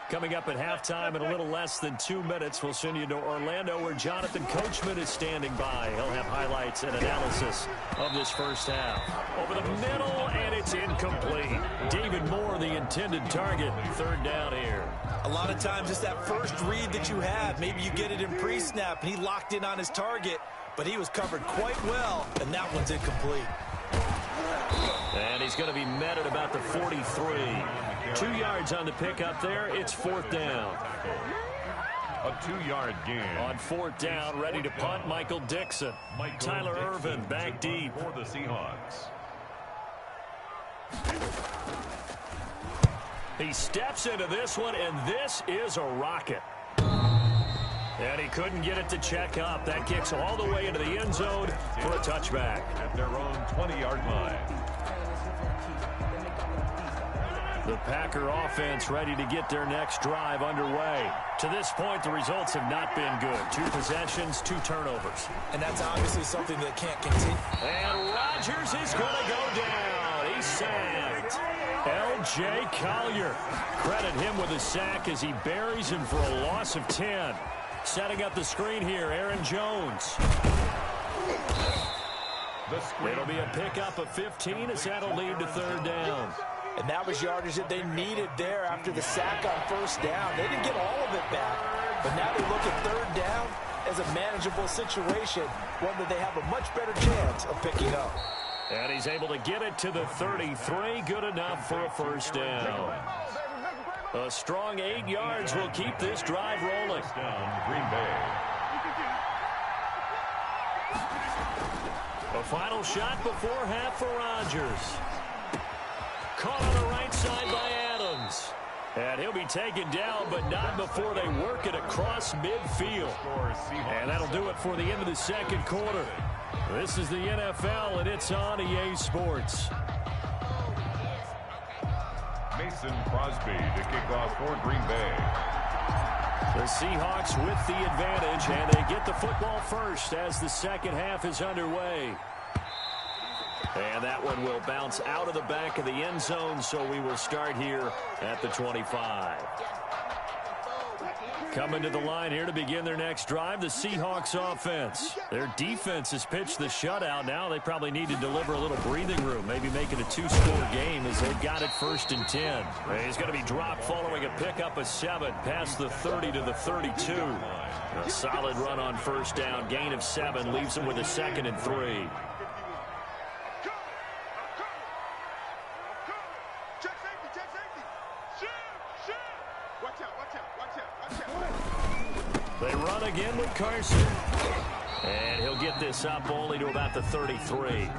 Coming up at halftime in a little less than 2 minutes, we'll send you to Orlando where Jonathan Coachman is standing by. He'll have highlights and analysis of this first half. Over the middle, and it's incomplete. David Moore, the intended target. 3rd down here. A lot of times it's that first read that you have. Maybe you get it in pre-snap, and he locked in on his target, but he was covered quite well, and that one's incomplete. And he's going to be met at about the 43. 2 yards on the pickup there. It's 4th down. A 2-yard gain. On 4th down, ready to punt, Michael Dixon. Tyler Irvin back deep. For the Seahawks. He steps into this one, and this is a rocket. And he couldn't get it to check up. That kicks all the way into the end zone for a touchback. At their own 20-yard line. The Packer offense ready to get their next drive underway. To this point, the results have not been good. 2 possessions, 2 turnovers. And that's obviously something that can't continue. And Rodgers is going to go down. He's sacked. L.J. Collier. Credit him with a sack as he buries him for a loss of 10. Setting up the screen here, Aaron Jones. It'll be a pickup of 15 as that'll lead to 3rd down. And that was yardage that they needed there after the sack on 1st down. They didn't get all of it back, but now they look at 3rd down as a manageable situation, one that they have a much better chance of picking up. And he's able to get it to the 33. Good enough for a 1st down. A strong 8 yards will keep this drive rolling. Down Green Bay. A final shot before half for Rodgers. Caught on the right side by Adams. And he'll be taken down, but not before they work it across midfield. And that'll do it for the end of the second quarter. This is the NFL, and it's on EA Sports. Mason Crosby to kick off for Green Bay. The Seahawks with the advantage, and they get the football first as the second half is underway. And that one will bounce out of the back of the end zone, so we will start here at the 25. Coming to the line here to begin their next drive, the Seahawks offense. Their defense has pitched the shutout. Now they probably need to deliver a little breathing room, maybe make it a 2-score game as they've got it 1st and 10. And he's going to be dropped following a pickup of 7 past the 30 to the 32. A solid run on 1st down, gain of 7, leaves him with a 2nd and 3. They run again with Carson. And he'll get this up only to about the 33.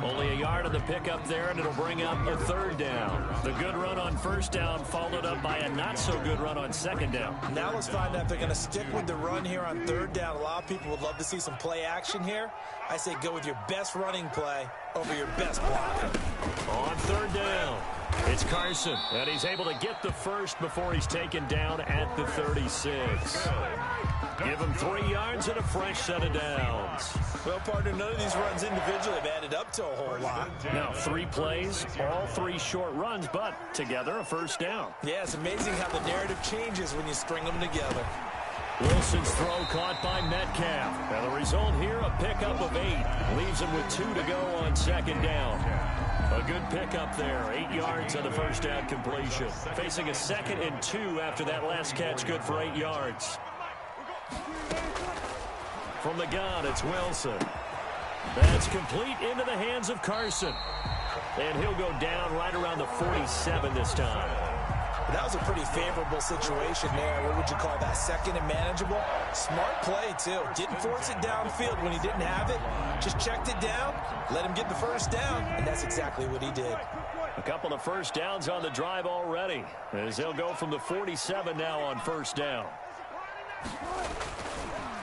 Only a yard on the pickup there, and it'll bring up a 3rd down. The good run on 1st down followed up by a not-so-good run on 2nd down. Now let's find out if they're going to stick with the run here on 3rd down. A lot of people would love to see some play action here. I say go with your best running play over your best blocker. On 3rd down, it's Carson, and he's able to get the first before he's taken down at the 36. Give him 3 yards and a fresh set of downs. Well, partner, none of these runs individually have added up to a whole lot. Now, 3 plays, all 3 short runs, but together a 1st down. Yeah, it's amazing how the narrative changes when you string them together. Wilson's throw caught by Metcalf. Now the result here, a pickup of 8. Leaves him with 2 to go on 2nd down. A good pickup there. 8 yards on the first down completion. Facing a 2nd and 2 after that last catch, good for 8 yards. From the gun, it's Wilson. That's complete into the hands of Carson. And he'll go down right around the 47 this time. That was a pretty favorable situation there. What would you call that? 2nd and manageable? Smart play, too. Didn't force it downfield when he didn't have it. Just checked it down, let him get the first down, and that's exactly what he did. A couple of first downs on the drive already, as they'll go from the 47 now on first down.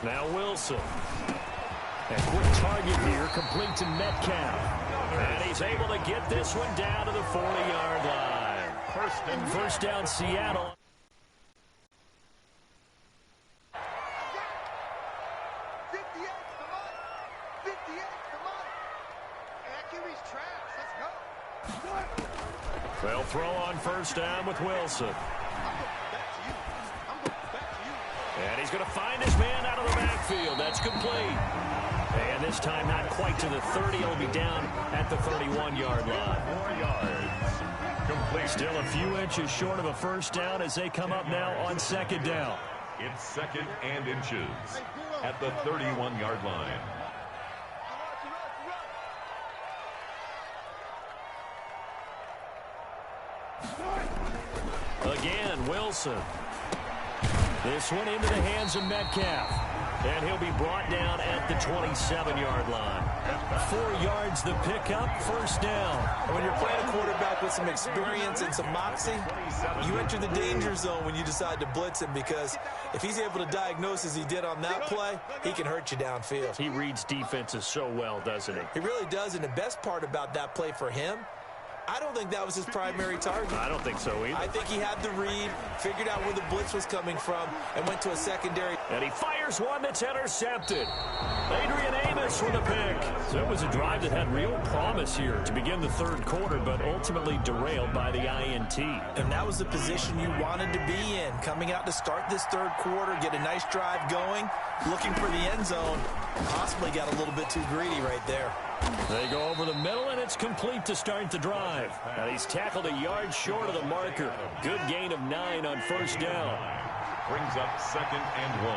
Now Wilson. A quick target here, complete to Metcalf. And he's able to get this one down to the 40-yard line. First down, Seattle. They'll throw on first down with Wilson. And he's going to find his man out of the backfield. That's complete. And this time not quite to the 30. He'll be down at the 31-yard line. 4 yards. Complete. Still a few inches short of a first down as they come up now on second down. It's 2nd and inches at the 31-yard line. Again, Wilson. This one into the hands of Metcalf. And he'll be brought down at the 27-yard line. 4 yards the pickup, first down. When you're playing a quarterback with some experience and some moxie, you enter the danger zone when you decide to blitz him, because if he's able to diagnose as he did on that play, he can hurt you downfield. He reads defenses so well, doesn't he? He really does, and the best part about that play for him, I don't think that was his primary target. I don't think so either. I think he had the read, figured out where the blitz was coming from, and went to a secondary. And he fires one that's intercepted. Adrian Amos with a pick. So it was a drive that had real promise here to begin the third quarter, but ultimately derailed by the INT. And that was the position you wanted to be in, coming out to start this third quarter, get a nice drive going, looking for the end zone. Possibly got a little bit too greedy right there. They go over the middle, and it's complete to start the drive. And he's tackled a yard short of the marker. Good gain of 9 on first down. Brings up 2nd and 1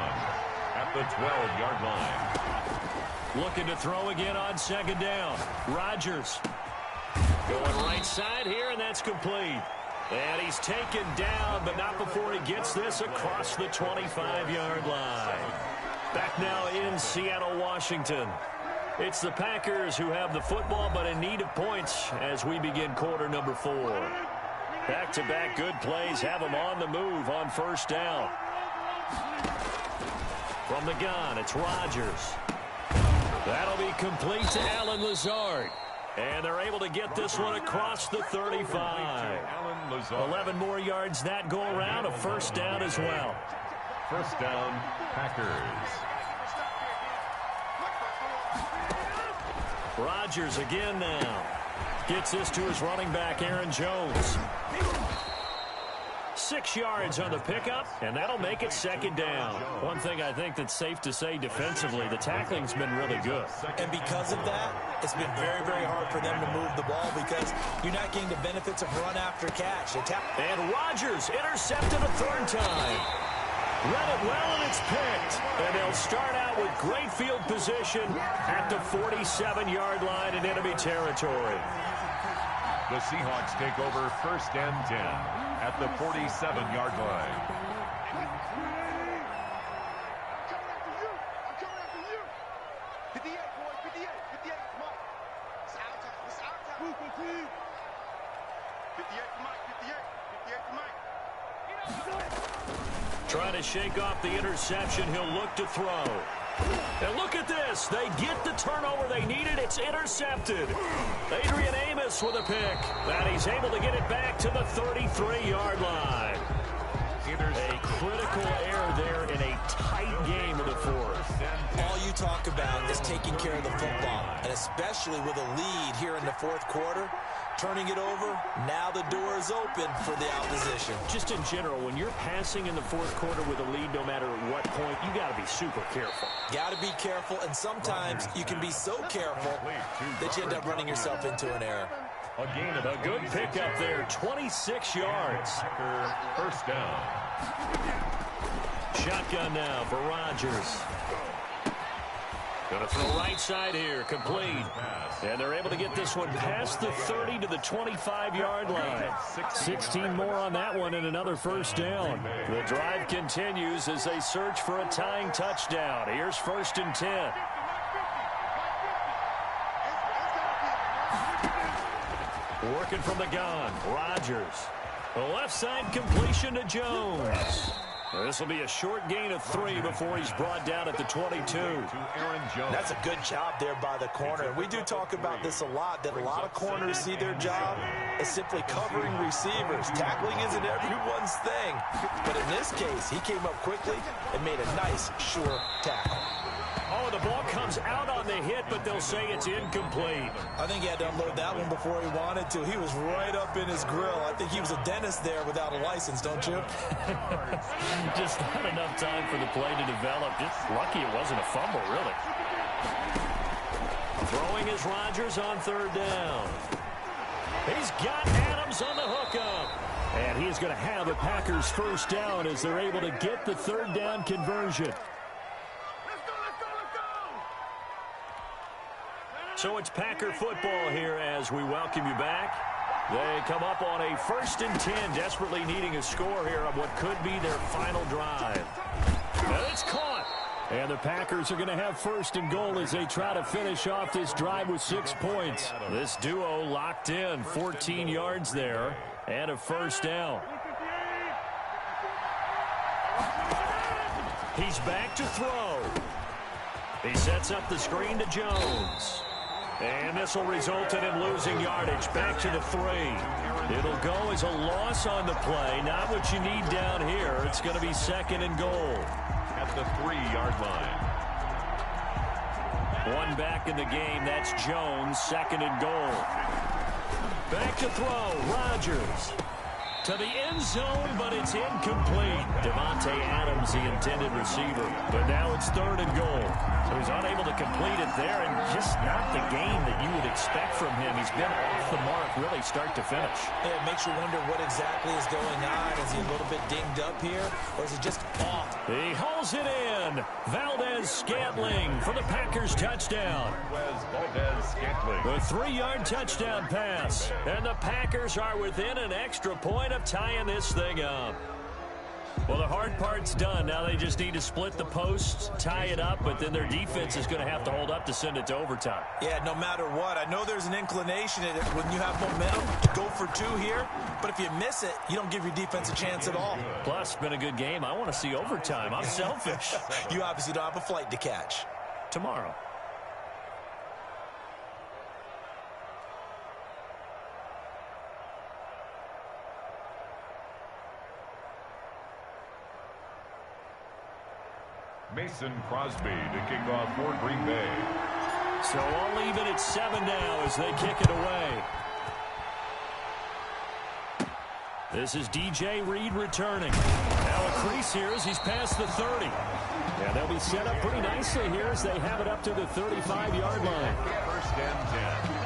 at the 12-yard line. Looking to throw again on second down. Rodgers going right side here, and that's complete. And he's taken down, but not before he gets this across the 25-yard line. Back now in Seattle, Washington. It's the Packers who have the football, but in need of points as we begin quarter number 4. Back-to-back good plays have them on the move on first down. From the gun, it's Rodgers. That'll be complete to Allen Lazard. And they're able to get this one across the 35. 11 more yards that go around, a first down as well. First down, Packers. Rodgers again now. Gets this to his running back, Aaron Jones. 6 yards on the pickup, and that'll make it second down. One thing I think that's safe to say defensively, the tackling's been really good. And because of that, it's been very, very hard for them to move the ball because you're not getting the benefits of run after catch. And Rodgers intercepted a third time. Read it well, and it's picked. And they'll start out with great field position at the 47-yard line in enemy territory. The Seahawks take over first and 10 at the 47-yard line. Trying to shake off the interception, he'll look to throw. And look at this. They get the turnover they needed. It's intercepted. Adrian Amos with a pick. And he's able to get it back to the 33-yard line. A critical error there in a tight game of the fourth. All you talk about is taking care of the football, and especially with a lead here in the fourth quarter. Turning it over, now the door is open for the opposition. Just in general, when you're passing in the fourth quarter with a lead, no matter at what point, you got to be super careful. Got to be careful, and sometimes you can be so careful that you end up running yourself into an error. A gain of a good pickup there, 26 yards. First down. Shotgun now for Rodgers. Going to throw right side here, complete. And they're able to get this one past the 30 to the 25-yard line. 16 more on that one and another first down. The drive continues as they search for a tying touchdown. Here's 1st and 10. Working from the gun, Rodgers. The left side completion to Jones. This will be a short gain of 3 before he's brought down at the 22. That's a good job there by the corner. We do talk about this a lot, that a lot of corners see their job as simply covering receivers. Tackling isn't everyone's thing. But in this case, he came up quickly and made a nice, sure tackle. Oh, the ball comes out on the hit, but they'll say it's incomplete. I think he had to unload that one before he wanted to. He was right up in his grill. I think he was a dentist there without a license, don't you? Just not enough time for the play to develop. Just lucky it wasn't a fumble, really. Throwing is Rodgers on 3rd down. He's got Adams on the hookup. And he's going to have a Packers first down as they're able to get the 3rd down conversion. So it's Packer football here as we welcome you back. They come up on a 1st and 10, desperately needing a score here on what could be their final drive. And it's caught. And the Packers are going to have 1st and goal as they try to finish off this drive with 6 points. This duo locked in, 14 yards there, and a first down. He's back to throw. He sets up the screen to Jones. And this will result in him losing yardage back to the 3. It'll go as a loss on the play. Not what you need down here. It's going to be 2nd and goal. At the 3-yard line. One back in the game. That's Jones. 2nd and goal. Back to throw. Rodgers. To the end zone, but it's incomplete. Devontae Adams, the intended receiver. But now it's 3rd and goal. So he's unable to complete it there, and just not the game that you would expect from him. He's been off the mark really start to finish. Yeah, it makes you wonder what exactly is going on. Is he a little bit dinged up here, or is he just off? He hauls it in. Valdez-Scantling for the Packers touchdown. The 3-yard touchdown pass. And the Packers are within an extra point of tying this thing up. Well, the hard part's done. Now they just need to split the posts, tie it up, but then their defense is going to have to hold up to send it to overtime. Yeah, no matter what. I know there's an inclination in it when you have momentum to go for 2 here, but if you miss it, you don't give your defense a chance at all. Plus, it's been a good game. I want to see overtime. I'm selfish. You obviously don't have a flight to catch. Tomorrow. Mason Crosby to kick off for Green Bay. So all even at 7 now as they kick it away. This is DJ Reed returning. Now a crease here as he's past the 30. Yeah, they'll be set up pretty nicely here as they have it up to the 35-yard line. 1st and 10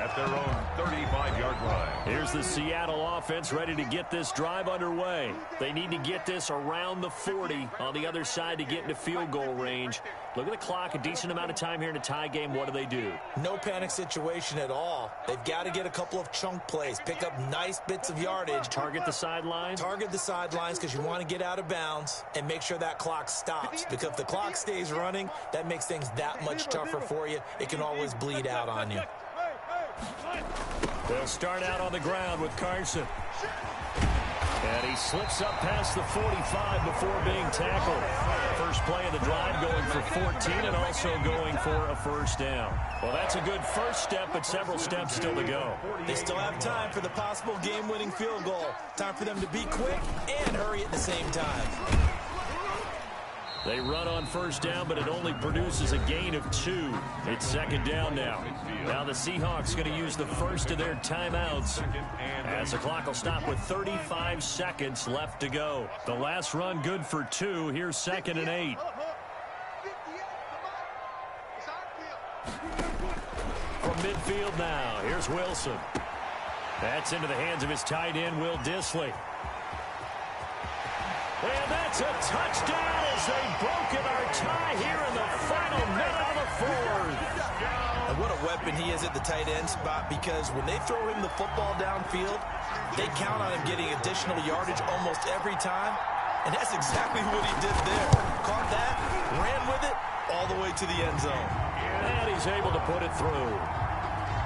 at their own 35-yard line. Here's the Seattle offense ready to get this drive underway. They need to get this around the 40 on the other side to get into field goal range. Look at the clock, a decent amount of time here in a tie game. What do? No panic situation at all. They've got to get a couple of chunk plays, pick up nice bits of yardage. Target the sidelines? Target the sidelines because you want to get out of bounds and make sure that clock stops. Because if the clock stays running, that makes things that much tougher for you. It can always bleed out on you. They'll start out on the ground with Carson. And he slips up past the 45 before being tackled. First play of the drive going for 14 and also going for a first down. Well, that's a good first step, but several steps still to go. They still have time for the possible game-winning field goal. Time for them to be quick and hurry at the same time. They run on first down, but it only produces a gain of 2. It's 2nd down now. Now the Seahawks going to use the first of their timeouts as the clock will stop with 35 seconds left to go. The last run good for 2. Here's 2nd and 8. From midfield now, here's Wilson. That's into the hands of his tight end, Will Dissly. And that's a touchdown as they've broken our tie here in the final minute of the fourth. And what a weapon he is at the tight end spot, because when they throw him the football downfield, they count on him getting additional yardage almost every time. And that's exactly what he did there. Caught that, ran with it, all the way to the end zone. And he's able to put it through.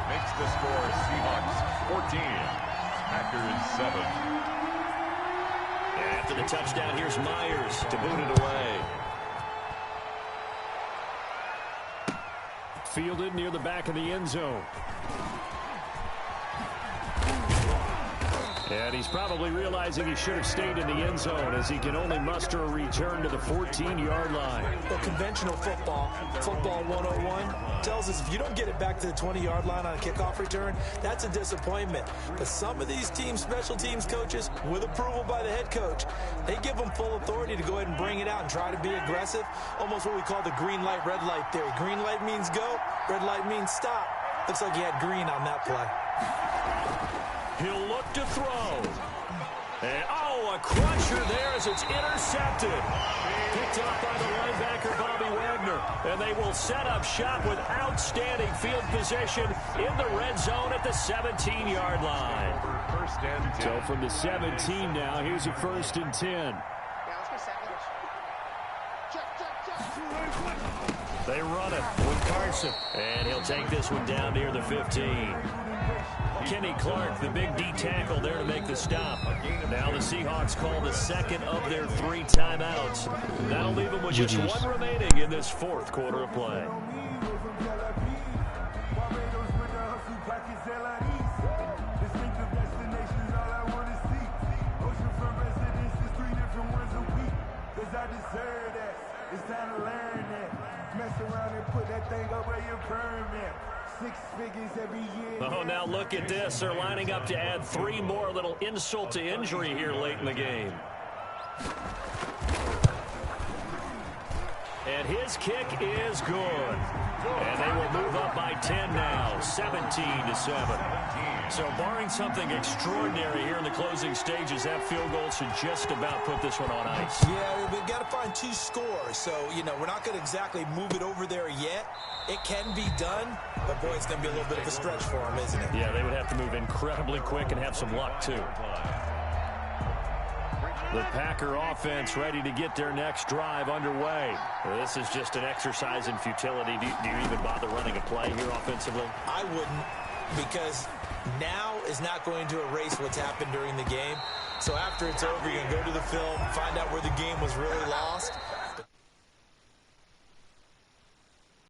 Makes the score Seahawks 14, Packers 7. After the touchdown, here's Myers to boot it away. Fielded near the back of the end zone. And he's probably realizing he should have stayed in the end zone, as he can only muster a return to the 14-yard line. Well, conventional football 101, tells us if you don't get it back to the 20-yard line on a kickoff return, that's a disappointment. But some of these teams, special teams coaches, with approval by the head coach, they give them full authority to go ahead and bring it out and try to be aggressive. Almost what we call the green light, red light theory. Green light means go, red light means stop. Looks like he had green on that play. He'll look to throw. And, a crusher there as it's intercepted. Picked up by the linebacker, Bobby Wagner. And they will set up shop with outstanding field position in the red zone at the 17-yard line. First and 10. So from the 17 now, here's a 1st and 10. They run it with Carson. And he'll take this one down near the 15. Kenny Clark, the big D tackle there to make the stop. Now the Seahawks call the second of their 3 timeouts. That'll leave them with just one remaining in this 4th quarter of play. It's time to learn that. Mess around and put that thing up where you're permanent. 6 figures every year. Oh, now look at this. They're lining up to add 3 more, little insult to injury here late in the game. And his kick is good. And they will move up by 10 now, 17-7. So barring something extraordinary here in the closing stages, that field goal should just about put this one on ice. Yeah, we've got to find 2 scores. So, we're not going to exactly move it over there yet. It can be done, but boy, it's going to be a little bit of a stretch for them, isn't it? Yeah, they would have to move incredibly quick and have some luck, too. The Packer offense ready to get their next drive underway. Well, this is just an exercise in futility. Do you even bother running a play here offensively? I wouldn't, because now is not going to erase what's happened during the game. So after it's over, you're going to go to the film, find out where the game was really lost,